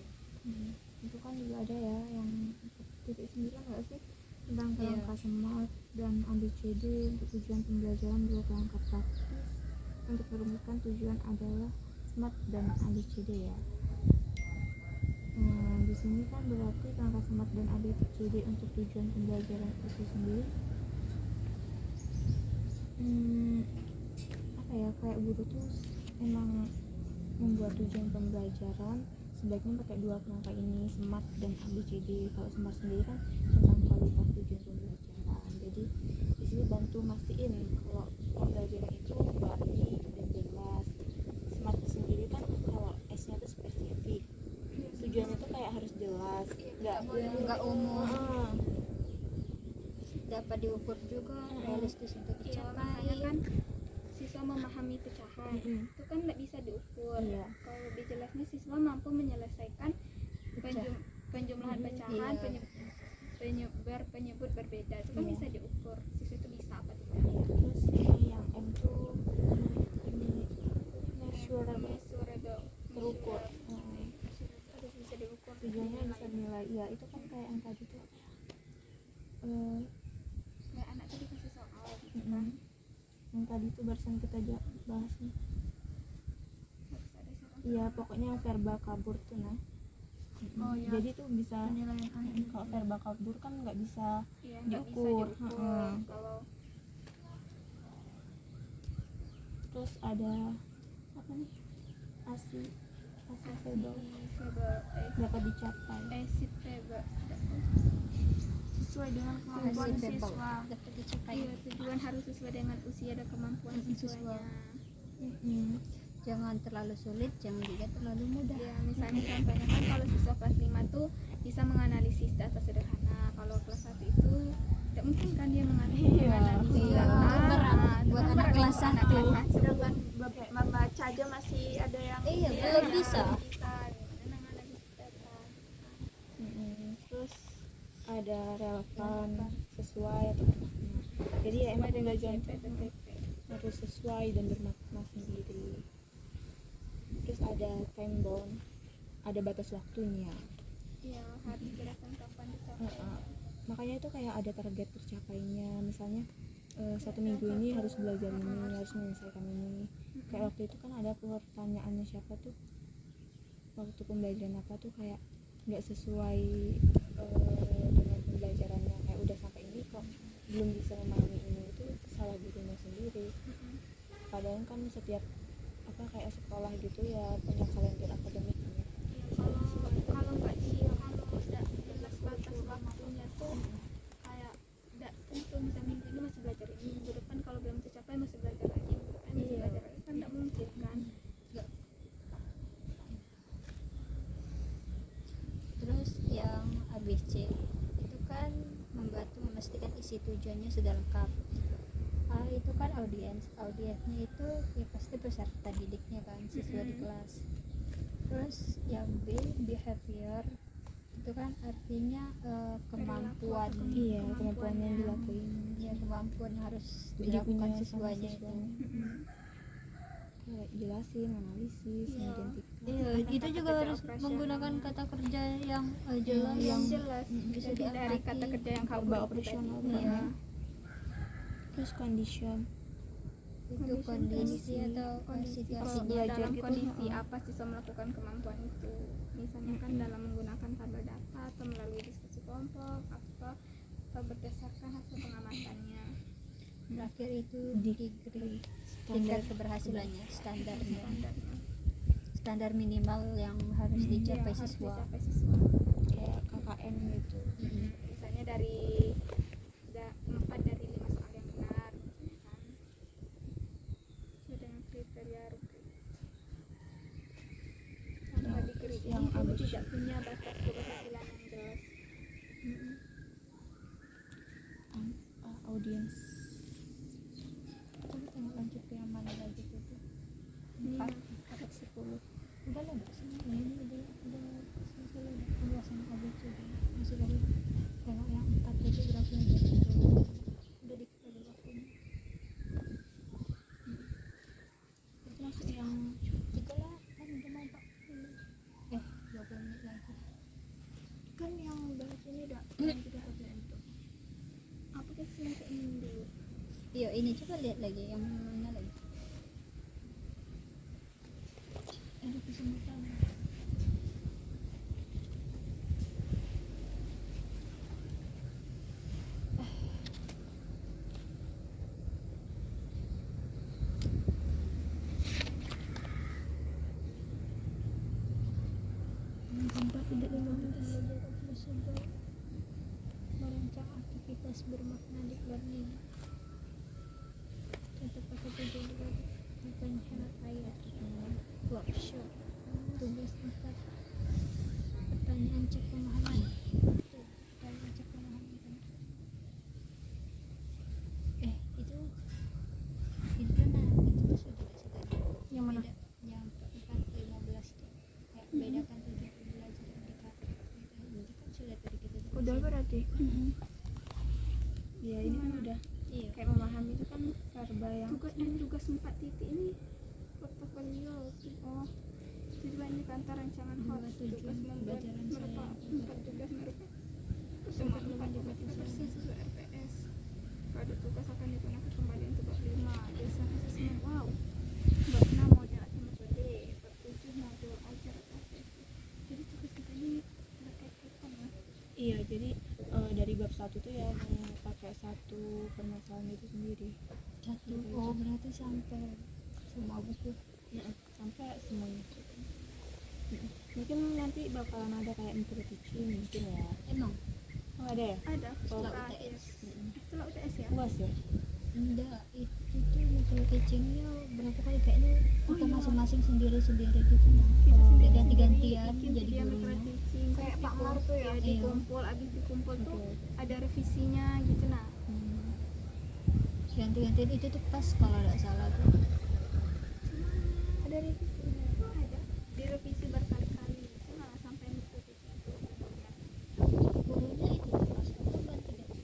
Itu kan juga ada ya yang 4.9 nggak sih, tentang kerangka SMART dan ABCD untuk tujuan pembelajaran dua kerangka praktis untuk merumuskan tujuan adalah SMART dan ABCD ya. Di sini kan berarti kerangka SMART dan ABCD untuk tujuan pembelajaran itu sendiri apa ya, kayak guru tuh emang membuat tujuan pembelajaran sebaiknya pakai dua kerangka ini, SMART dan ABCD. Kalau SMART sendiri kan tentang kualitas tujuan pembelajaran, jadi di sini bantu mastiin kalau pembelajaran itu baik dan jelas. SMART sendiri kan kalau S-nya itu spesifik, tujuannya tuh kayak harus jelas, nggak umum, dapat diukur juga, realistis untuk Iya, dicapai. misalnya kan siswa memahami pecahan itu kan nggak bisa diukur. Iya. Kalau lebih jelasnya siswa mampu menyelesaikan penjumlahan pecahan, penyebut berbeda, itu kan bisa diukur siswa itu bisa apa tidak. Terus ini yang M tuh measurable, terukur. Harus bisa diukur. Tujuannya bisa nilai. Ya itu kan kayak yang tadi tuh Kayak anak tuh dikasih soal gitu kan, yang tadi tuh barusan kita bahas nih. Harus ada syarat. Iya, pokoknya yang verbal kabur tuh nah. Oh, iya. Jadi tuh bisa penilaian akhir. kalau verbal kabur kan nggak bisa Iya, nggak bisa diukur. diukur. Kalau Terus ada apa nih? ASI verbal dapat dicapai. exit verbal Sesuai dengan kemampuan Hasil verbal siswa. dapat dicapai. iya, tujuan harus sesuai dengan usia dan kemampuan siswanya. Jangan terlalu sulit, jangan juga terlalu mudah. Ya, misalnya contohnya kan kalau siswa kelas 5 tuh bisa menganalisis data sederhana. Kalau kelas 1 itu tidak mungkin kan dia menganalisis Iya, data. berat buat anak kelas anak 1. kelas 1. Sedangkan membaca aja masih ada yang Iya, Iya, belum bisa. bisa gimana menganalisis data. Terus ada relevan, sesuai atau bermakna. Jadi ya emang pembelajaran itu harus sesuai dan bermakna sendiri. Terus ada time bound, ada batas waktunya. Iya, harus dijelaskan kapan dicapai. Makanya itu kayak ada target tercapainya. Misalnya 1 minggu ini harus belajar ini, harus menyelesaikan ini. Kayak waktu itu kan ada pertanyaannya siapa tuh, waktu pembelajaran apa tuh kayak nggak sesuai dengan pembelajarannya, kayak udah sampai ini kok belum bisa memahami ini, itu salah gurunya sendiri. Padahal kan setiap apa kayak sekolah gitu ya punya kalender akademiknya. Kalau nggak kalau tidak jelas batas waktunya tuh kayak tidak tentu, bisa minggu ini masih belajar ini, minggu depan kalau belum tercapai masih belajar lagi, minggu depan masih belajar lagi, kan tidak mungkin kan. Terus yang ABC itu kan membantu memastikan isi tujuannya sudah lengkap. Itu kan audiensnya itu ya pasti peserta didiknya kan, siswa di kelas. Terus yang B, behavior itu kan artinya kemampuan. Iya, kemampuan yang dilakuin. Ya, kemampuan yang harus Dipunya dilakukan sama siswanya itu. siswanya. Kayak jelasin, analisis, Iya. identifikasi. Iya, itu juga harus menggunakan kata kerja yang jelas. Yang jelas bisa jadi dari diamati. kata kerja yang Verbal kabur operasional tadi. Iya. Terus condition. Itu kondisi atau kondisi situasinya. belajar dalam gitu, kondisi heeh. apa siswa melakukan kemampuan itu, misalnya kan dalam menggunakan tabel data atau melalui diskusi kelompok atau berdasarkan hasil pengamatannya. Terakhir itu Degree. degree, Standar. tingkat keberhasilannya, standarnya, Standarnya. standar minimal yang harus dicapai Iya, harus siswa. dicapai siswa. Kayak KKM gitu. Misalnya dari 4 dari 5 soal yang benar, misalnya kan sesuai dengan kriteria rubrik. Tanpa degree ini yang guru abis. tidak punya batas keberhasilan yang jelas. Audience. Coba tengok lanjut ke yang mana lagi tuh? Ini 4/10. Udah lah, Mbak. Ini udah selesai udah pembahasan ABC. Masih lagi tengok yang 4 itu berapa lagi? Udah dikit lagi waktunya. Terus yang 3 lah, kan udah mau 40. 20 menit lagi. Kan yang bahas ini dah yang kita kerjain itu. apa kita selesai ini dulu. Iya, ini coba lihat lagi yang mana lagi. Ada kesempatan. Tempat tidak merancang aktivitas bermakna di learning. Contoh pakai tujuan baru, misalnya hemat air, workshop, tugas 4, pertanyaan cek pemahaman. Pertanyaan cek pemahaman kan. Itu nah itu sudah kasih tadi. Yang mana? Beda, yang 4/15 tuh. Kayak bedakan tujuan belajar indikator. Itu kan sudah tadi kita jelasin. Udah berarti. ya ini kan udah Iya. kayak memahami itu kan verbal yang Tugas 4 titik ini portofolio. Oh, tujuannya kantor rancangan Dua hot tujuan tugas membuat pembelajaran mereka saya. 4 tugas mereka Sempat pertemuan belum 4 dapat persis usaha. sesuai RPS. Pada tugas akan digunakan kembali untuk bab 5. Jadi Jadi dari bab 1 tuh ya pakai satu permasalahan itu sendiri. Satu. Oh berarti sampai semua buku. Sampai semuanya. Mungkin nanti bakalan ada kayak micro teaching mungkin ya. Emang Oh, ada ya? Ada setelah terakhir. UTS. Setelah UTS ya. Luas ya? Enggak, itu tuh micro teachingnya berapa kali kayaknya kita iya. masing-masing sendiri-sendiri gitu nah. Kita sendiri ganti-gantian bikin jadi dia gurunya. micro teaching Kayak terus Pak Mar tuh ya? iya, dikumpul abis dikumpul tuh Oke. ada revisinya gitu nah. Ganti-gantian itu tuh pas kalau nggak salah tuh. Ada revisinya, ada direvisi berkali-kali itu nah sampai micro teaching itu. Gurunya itu tuh pas aku ganti-ganti.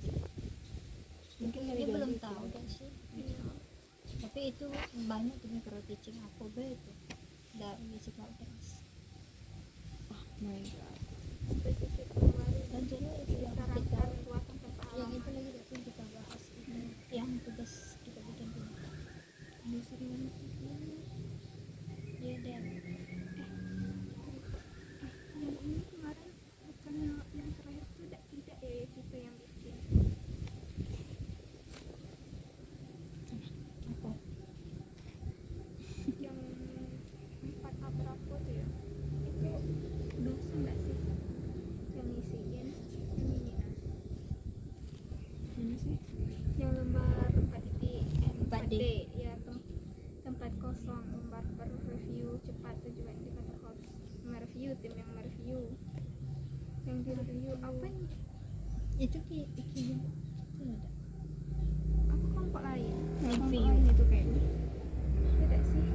Mungkin Ini dari belum ganti tahu ya. kan sih. Iya. Tapi itu banyak tuh micro teaching aku itu dari setelah UTS. My God. Spesifik kemarin Dan juga itu yang kita sarankan luasan yang pengalaman. itu lagi tuh kita bahas itu yang tugas kita bikin tuh. Ada sering Iya dan Yang ini kemarin bukan yang terakhir itu tidak ya kita yang bikin. apa? Yang 4A berapa tuh ya? Itu dosen nggak sih yang ngisiin yang ini nah Ini sih. yang lembar 4D 4D. ya tempat kosong lembar review cepat tujuan indikator harus mereview tim yang mereview yang di review apa nih itu kikinya itu ada. apa kelompok lain Review. kelompok lain itu kayaknya tidak sih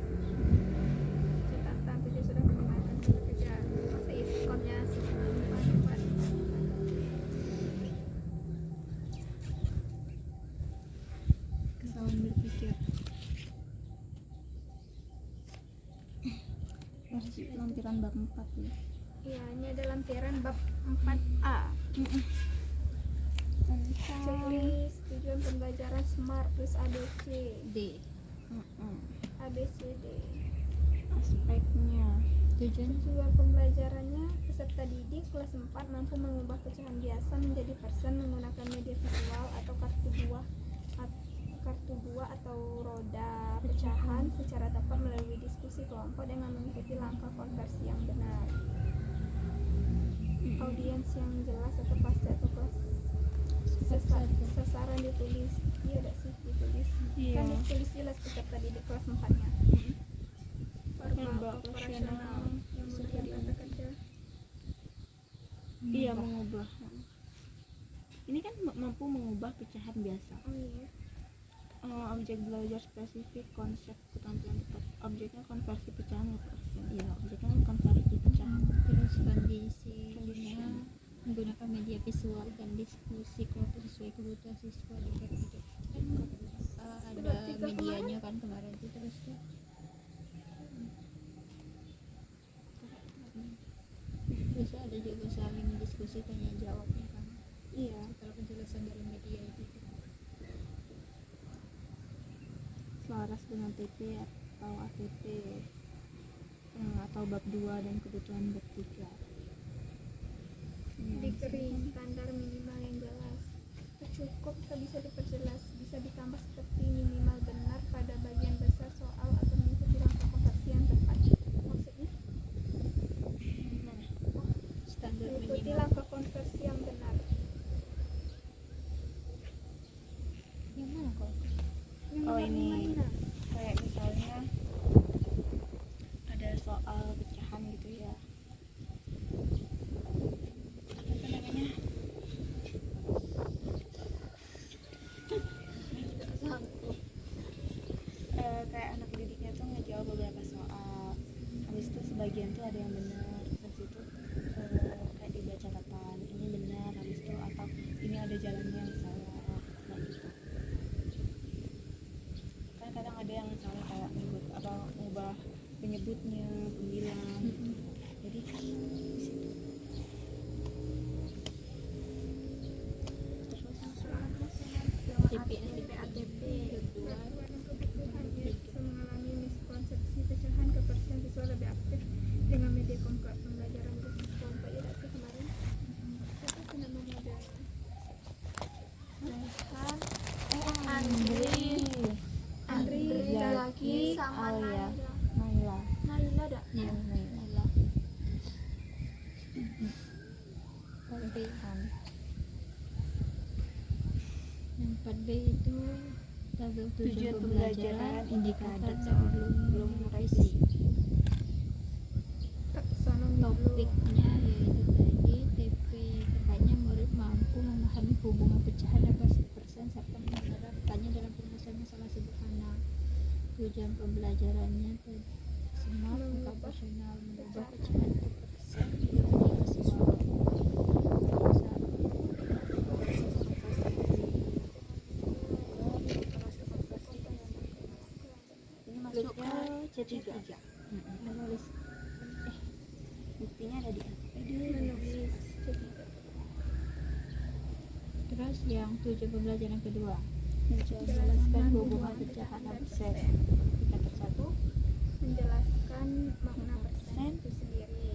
catatan tujuh sudah menggunakan kerja masa iskonnya sempat Kesalahan berpikir. Masih lampiran bab 4 ya. iya ini ada lampiran bab 4A checklist tujuan pembelajaran SMART plus ABC D ABCD Aspeknya. tujuan pembelajarannya peserta didik kelas 4 mampu mengubah pecahan biasa menjadi persen menggunakan media visual atau kartu buah atau roda pecahan secara tepat melalui diskusi kelompok dengan mengikuti langkah konversi yang benar. Audiens yang jelas atau pasti atau kelas sasaran ditulis iya udah sih ditulis Iya. kan ditulis jelas peserta didik kelas 4 nya Verbal, operasional yang melihat kata kerja Iya, mengubah. Ini kan mampu mengubah pecahan biasa. oh iya Objek belajar spesifik, konsep keterampilan tepat. Objeknya konversi pecahan atau persen. Iya, objeknya konversi pecahan. terus kondisinya menggunakan media visual dan diskusi kelompok sesuai kebutuhan siswa di gitu kan ada Berarti ke medianya kan kemarin tuh terus tuh terus ada juga saling diskusi tanya jawabnya kan Iya. setelah penjelasan dari media itu Selaras dengan TP atau ATP atau bab 2 dan kebutuhan bab 3. diberi standar minimal yang jelas itu cukup atau bisa diperjelas bisa ditambah seperti minimal benar pada bagian besar soal atau mengikuti langkah konversi yang tepat maksudnya standar mengikuti minimal langkah konversi yang benar yang mana kok yang Oh, benar ini. gimana? Kayak misalnya ada soal pecahan gitu ya. Apa namanya? Kayak anak didiknya tuh ngejawab beberapa soal. Habis itu sebagian tuh ada yang benar. Habis itu kayak dibaca catatan ini benar. Habis itu atau ini ada jalannya yang salah. Kayak gitu. Kan kadang ada yang salah kayak ngikut apa ngubah penyebutnya pembilang jadi di situ TP ATP Peraturan dan kebutuhan ia bisa mengalami miskonsepsi pecahan ke persen siswa lebih aktif dengan media pembelajaran berbasis kelompok ya sih kemarin tapi tidak mau model 4B itu tabel tujuan pembelajaran, indikator dan belum revisi. Taksonomi dulu. Topiknya yaitu tadi TP terkaitnya murid mampu memahami hubungan pecahan dapat persen serta menerapkannya dalam penyelesaian masalah sederhana. Tujuan pembelajarannya smart, profesional, mengubah pecahan ke persen hingga menjadi siswa. Ini masuk ke C3. Menulis buktinya ada di Menulis C3. Terus yang tujuan pembelajaran kedua menjelaskan hubungan pecahan persen. Indikator 1 Menjelaskan makna persen itu sendiri,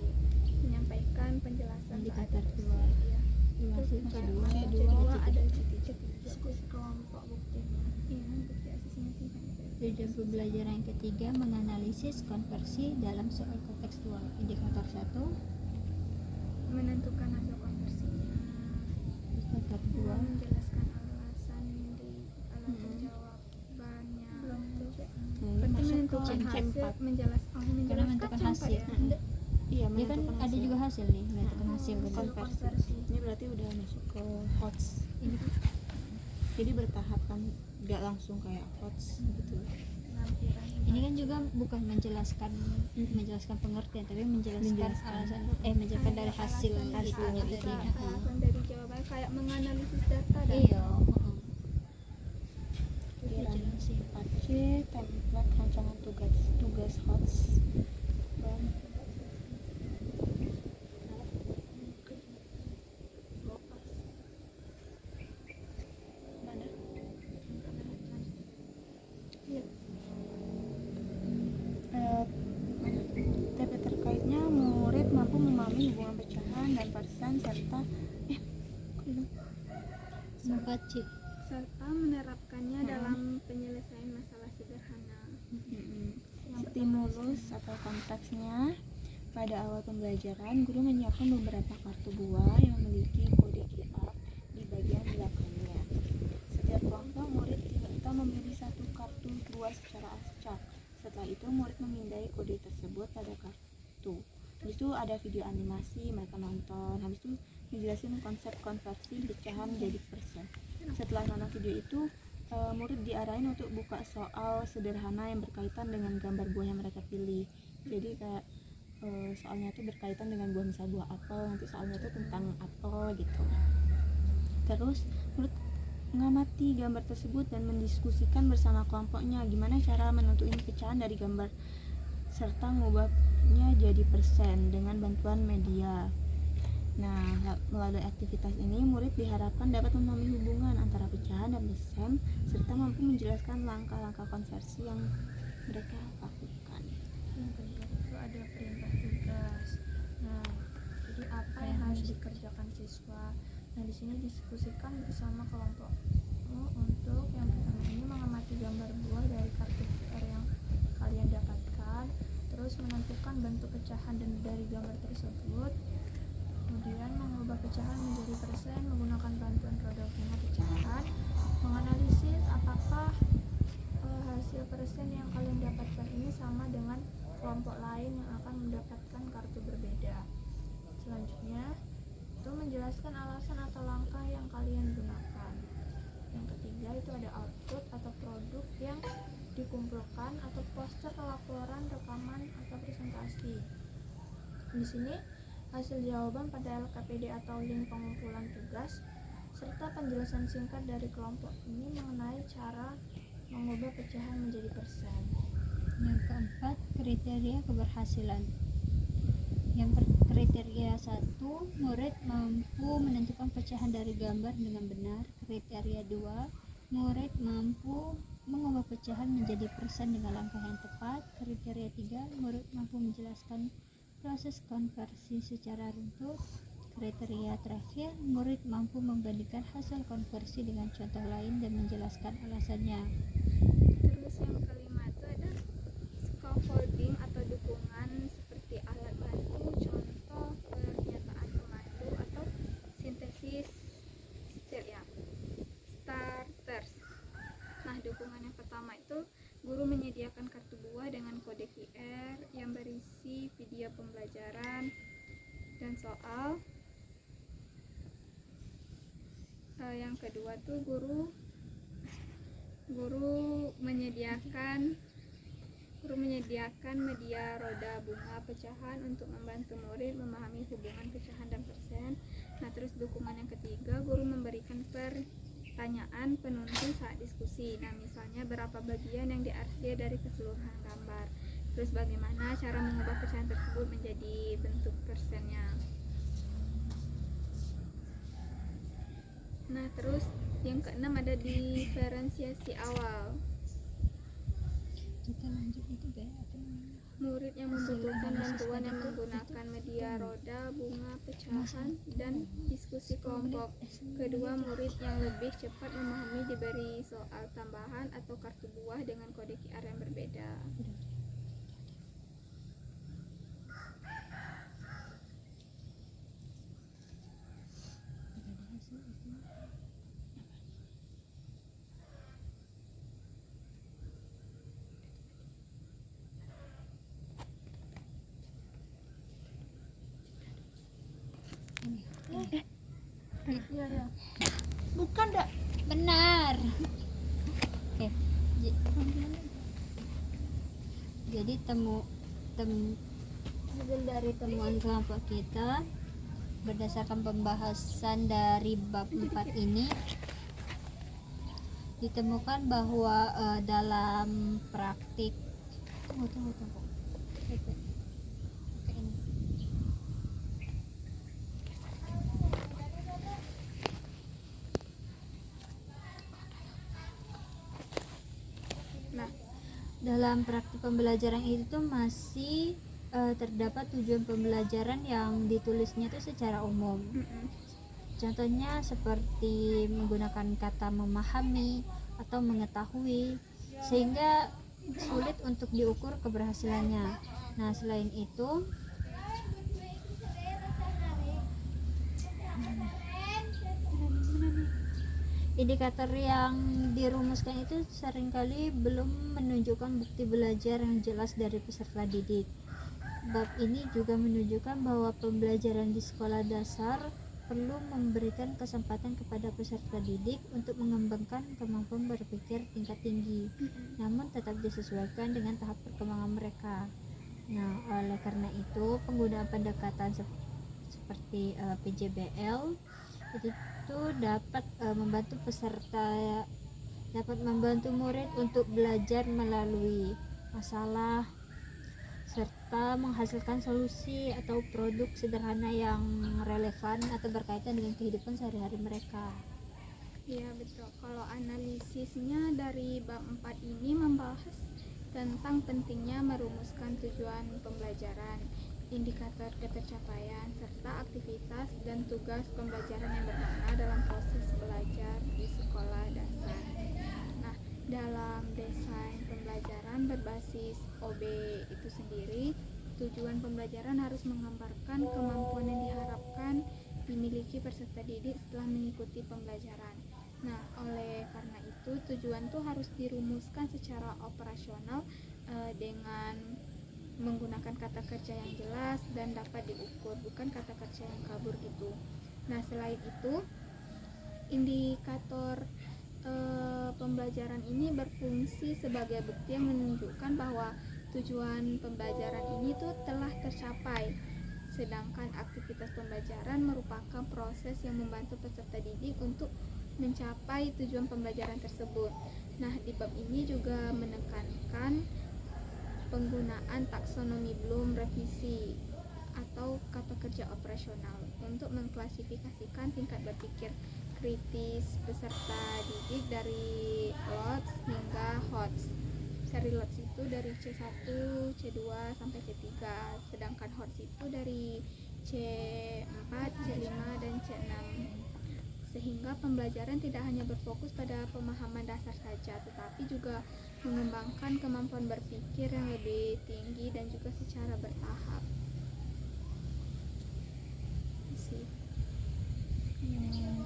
menyampaikan penjelasan Indikator terhadap dua. persen, ya. Terus Terus kedua kedua ada C3. Diskusi kelompok buktinya. Iya, bukti asesmen singkat. tujuan pembelajaran yang ketiga menganalisis konversi dalam soal kontekstual. Indikator 1, Menentukan hasil konversinya. indikator 2, Menjelaskan alasan jawabannya. Penting menentukan hasil, menjelaskan menentukan hasil. ya. Iya, Dia kan menentukan ada hasil. juga hasil nih, menentukan hasil kan. Konversi. Ini berarti udah masuk ke HOTS. Jadi bertahap kan, nggak langsung kayak HOTS gitu. Ini kan juga bukan menjelaskan pengertian, tapi menjelaskan alasan menjelaskan dari hasil gitu. Alasan dari jawaban kayak menganalisis data dan Iya. Jelasin 4C, template rancangan tugas HOTS dan mana? TP terkaitnya murid mampu memahami hubungan pecahan dan persen serta Sempat C. serta menerapkannya dalam penyelesaian masalah sederhana. Stimulus atau konteksnya, pada awal pembelajaran guru menyiapkan beberapa kartu buah yang memiliki kode QR di bagian belakangnya. Setiap kelompok murid diminta memilih satu kartu buah secara acak. Setelah itu murid memindai kode tersebut pada kartu. Habis itu ada video animasi mereka nonton. Habis itu menjelaskan konsep konversi pecahan menjadi persen. Setelah nonton video itu, murid diarahin untuk buka soal sederhana yang berkaitan dengan gambar buah yang mereka pilih. Jadi kayak soalnya itu berkaitan dengan buah, misal buah apel, nanti soalnya itu tentang apel gitu. Terus murid mengamati gambar tersebut dan mendiskusikan bersama kelompoknya gimana cara menentuin pecahan dari gambar serta mengubahnya jadi persen dengan bantuan media. Nah, melalui aktivitas ini murid diharapkan dapat memahami hubungan antara pecahan dan persen serta mampu menjelaskan langkah-langkah konversi yang mereka lakukan. Yang kedua itu ada perintah tugas. Nah, jadi apa yang harus dikerjakan siswa? Nah, di sini diskusikan bersama kelompok untuk yang pertama ini mengamati gambar buah dari kartu QR yang kalian dapatkan, terus menentukan bentuk pecahan dan dari gambar tersebut, kemudian mengubah pecahan menjadi persen menggunakan bantuan produknya pecahan, menganalisis apakah hasil persen yang kalian dapatkan ini sama dengan kelompok lain yang akan mendapatkan kartu berbeda. Selanjutnya itu menjelaskan alasan atau langkah yang kalian gunakan. Yang ketiga itu ada output atau produk yang dikumpulkan atau poster laporan, rekaman atau presentasi. Di sini hasil jawaban pada LKPD atau link pengumpulan tugas serta penjelasan singkat dari kelompok ini mengenai cara mengubah pecahan menjadi persen. Yang keempat, kriteria keberhasilan. Yang kriteria 1, murid mampu menentukan pecahan dari gambar dengan benar. Kriteria 2, murid mampu mengubah pecahan menjadi persen dengan langkah yang tepat. Kriteria 3, murid mampu menjelaskan proses konversi secara runtut. Kriteria terakhir, murid mampu membandingkan hasil konversi dengan contoh lain dan menjelaskan alasannya. Terus yang kelima itu ada scaffolding atau dukungan seperti alat bantu, contoh pernyataan pemandu atau sintesis starters. menyediakan kartu buah dengan kode QR yang berisi video pembelajaran dan soal. Yang kedua tuh guru menyediakan media roda bunga pecahan untuk membantu murid memahami hubungan pecahan dan persen. Nah, terus dukungan yang ketiga, guru memberikan pertanyaan penuntun saat diskusi. Nah, misalnya berapa bagian yang diarsir dari keseluruhan gambar. Terus bagaimana cara mengubah pecahan tersebut menjadi bentuk persennya. Nah, terus yang keenam ada diferensiasi awal. Kita lanjut itu apa namanya? Murid yang membutuhkan bantuan yang menggunakan media roda, bunga, pecahan, dan diskusi kelompok. Kedua, murid yang lebih cepat memahami diberi soal tambahan atau kartu buah dengan kode QR yang berbeda. Bukan dak. Benar. Oke. Jadi hasil dari temuan kelompok kita berdasarkan pembahasan dari bab 4 ini ditemukan bahwa dalam praktik tunggu. Oke, ini. Nah, Dalam praktik pembelajaran itu masih terdapat tujuan pembelajaran yang ditulisnya itu secara umum. Contohnya seperti menggunakan kata memahami atau mengetahui, sehingga sulit untuk diukur keberhasilannya. Nah, selain itu indikator yang dirumuskan itu seringkali belum menunjukkan bukti belajar yang jelas dari peserta didik. Bab ini juga menunjukkan bahwa pembelajaran di sekolah dasar perlu memberikan kesempatan kepada peserta didik untuk mengembangkan kemampuan berpikir tingkat tinggi, namun tetap disesuaikan dengan tahap perkembangan mereka. Nah, oleh karena itu penggunaan pendekatan seperti PJBL itu dapat membantu membantu murid untuk belajar melalui masalah serta menghasilkan solusi atau produk sederhana yang relevan atau berkaitan dengan kehidupan sehari-hari mereka. iya betul. Kalau analisisnya dari bab 4 ini membahas tentang pentingnya merumuskan tujuan pembelajaran, indikator ketercapaian, serta aktivitas dan tugas pembelajaran yang bermakna dalam proses belajar di sekolah dasar. Nah, dalam desain pembelajaran berbasis OB itu sendiri, tujuan pembelajaran harus menggambarkan kemampuan yang diharapkan dimiliki peserta didik setelah mengikuti pembelajaran. Nah, oleh karena itu tujuan tuh harus dirumuskan secara operasional dengan menggunakan kata kerja yang jelas dan dapat diukur, bukan kata kerja yang kabur gitu. Nah, selain itu indikator pembelajaran ini berfungsi sebagai bukti yang menunjukkan bahwa tujuan pembelajaran ini tuh telah tercapai, sedangkan aktivitas pembelajaran merupakan proses yang membantu peserta didik untuk mencapai tujuan pembelajaran tersebut. Nah, di bab ini juga menekankan penggunaan taksonomi Bloom revisi atau kata kerja operasional untuk mengklasifikasikan tingkat berpikir kritis peserta didik dari LOTS hingga HOTS. Seri LOTS itu dari C1, C2 sampai C3, sedangkan HOTS itu dari C4, C5 dan C6. Sehingga pembelajaran tidak hanya berfokus pada pemahaman dasar saja, tetapi juga mengembangkan kemampuan berpikir yang lebih tinggi dan juga secara bertahap.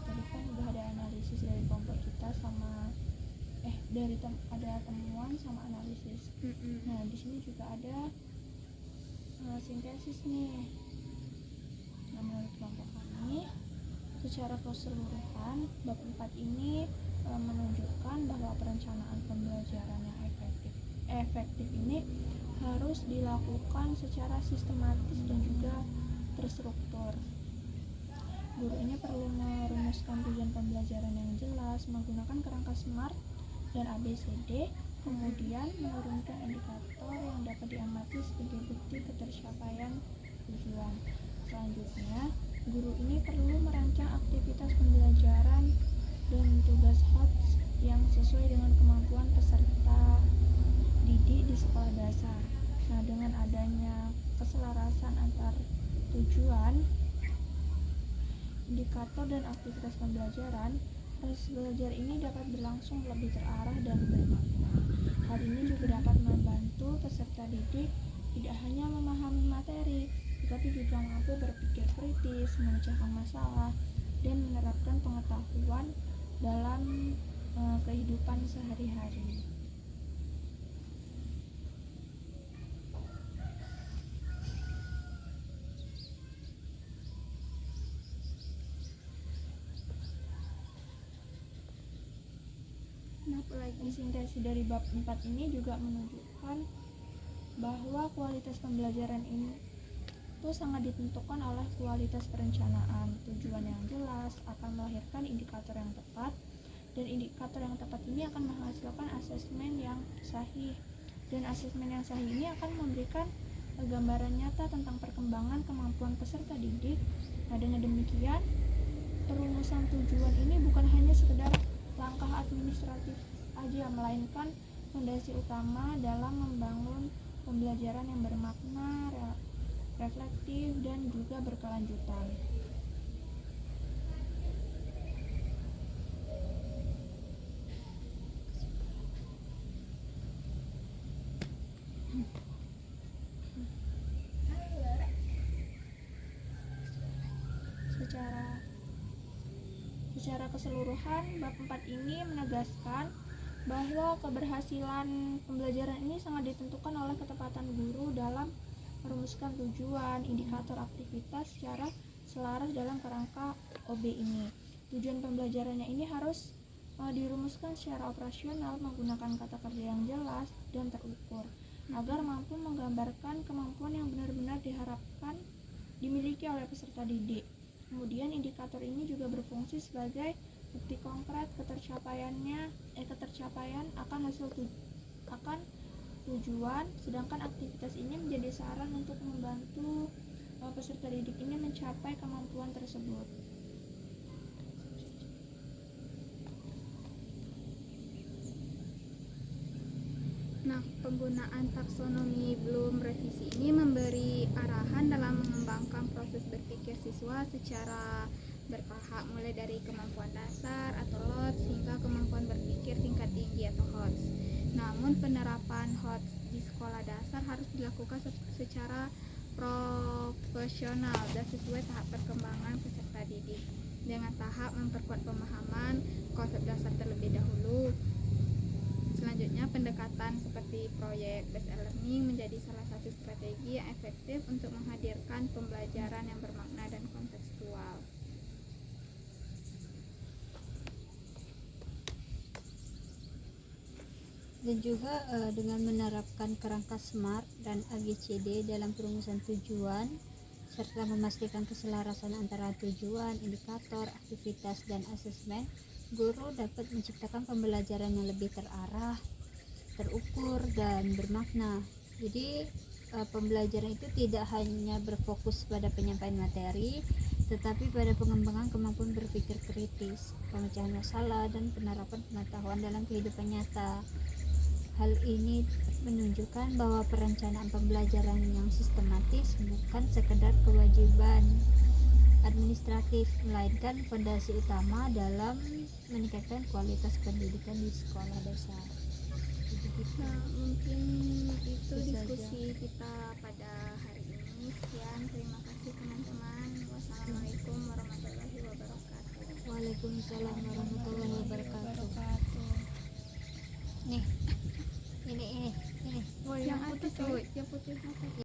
Tadi kan udah ada analisis dari kelompok kita sama ada temuan sama analisis. Nah, di sini juga ada sintesis nih. Nah, menurut kelompok kami, secara keseluruhan bab 4 ini menunjukkan bahwa perencanaan pembelajaran yang efektif ini harus dilakukan secara sistematis dan juga terstruktur. Guru ini perlu merumuskan tujuan pembelajaran yang jelas, menggunakan kerangka SMART dan ABCD, kemudian menurunkan indikator yang dapat diamati sebagai bukti ketercapaian tujuan. Selanjutnya, guru ini perlu merancang aktivitas pembelajaran dan tugas HOTS yang sesuai dengan kemampuan peserta didik di sekolah dasar. Nah, dengan adanya keselarasan antar tujuan, indikator dan aktivitas pembelajaran, proses belajar ini dapat berlangsung lebih terarah dan bermakna. Hal ini juga dapat membantu peserta didik tidak hanya memahami materi, tetapi juga mampu berpikir kritis, memecahkan masalah, dan menerapkan pengetahuan dalam kehidupan sehari-hari. Sintesis dari bab 4 ini juga menunjukkan bahwa kualitas pembelajaran ini itu sangat ditentukan oleh kualitas perencanaan. Tujuan yang jelas akan melahirkan indikator yang tepat, dan indikator yang tepat ini akan menghasilkan asesmen yang sahih, dan asesmen yang sahih ini akan memberikan gambaran nyata tentang perkembangan kemampuan peserta didik. Nah, dengan demikian perumusan tujuan ini bukan hanya sekedar langkah administratif aja, melainkan fondasi utama dalam membangun pembelajaran yang bermakna, reflektif, dan juga berkelanjutan. Secara keseluruhan, bab 4 ini menegaskan bahwa keberhasilan pembelajaran ini sangat ditentukan oleh ketepatan guru dalam merumuskan tujuan, indikator aktivitas secara selaras dalam kerangka OB ini. Tujuan pembelajarannya ini harus dirumuskan secara operasional menggunakan kata kerja yang jelas dan terukur, agar mampu menggambarkan kemampuan yang benar-benar diharapkan dimiliki oleh peserta didik. Kemudian indikator ini juga berfungsi sebagai bukti konkret ketercapaian akan tujuan, sedangkan aktivitas ini menjadi saran untuk membantu peserta didik ini mencapai kemampuan tersebut. Nah, penggunaan taksonomi Bloom revisi ini memberi arahan dalam mengembangkan proses berpikir siswa secara bertahap, mulai dari kemampuan dasar atau LOTS hingga kemampuan berpikir tingkat tinggi atau HOTS. Namun penerapan HOTS di sekolah dasar harus dilakukan secara profesional dan sesuai tahap perkembangan peserta didik, dengan tahap memperkuat pemahaman konsep dasar terlebih dahulu. Selanjutnya, pendekatan seperti proyek based learning menjadi salah satu strategi yang efektif untuk menghadirkan pembelajaran yang bermakna dan kontekstual. Dan juga dengan menerapkan kerangka SMART dan ABCD dalam perumusan tujuan, serta memastikan keselarasan antara tujuan, indikator, aktivitas, dan asesmen, guru dapat menciptakan pembelajaran yang lebih terarah, terukur, dan bermakna. Jadi pembelajaran itu tidak hanya berfokus pada penyampaian materi, tetapi pada pengembangan kemampuan berpikir kritis, pemecahan masalah, dan penerapan pengetahuan dalam kehidupan nyata. Hal ini menunjukkan bahwa perencanaan pembelajaran yang sistematis bukan sekedar kewajiban administratif, melainkan fondasi utama dalam meningkatkan kualitas pendidikan di sekolah dasar. Nah, mungkin itu diskusi kita pada hari ini. Sekian, terima kasih teman-teman. Wassalamualaikum warahmatullahi wabarakatuh. Waalaikumsalam warahmatullahi wabarakatuh. nih ini Oh, yang yang atas putih tuh, yang putih atas.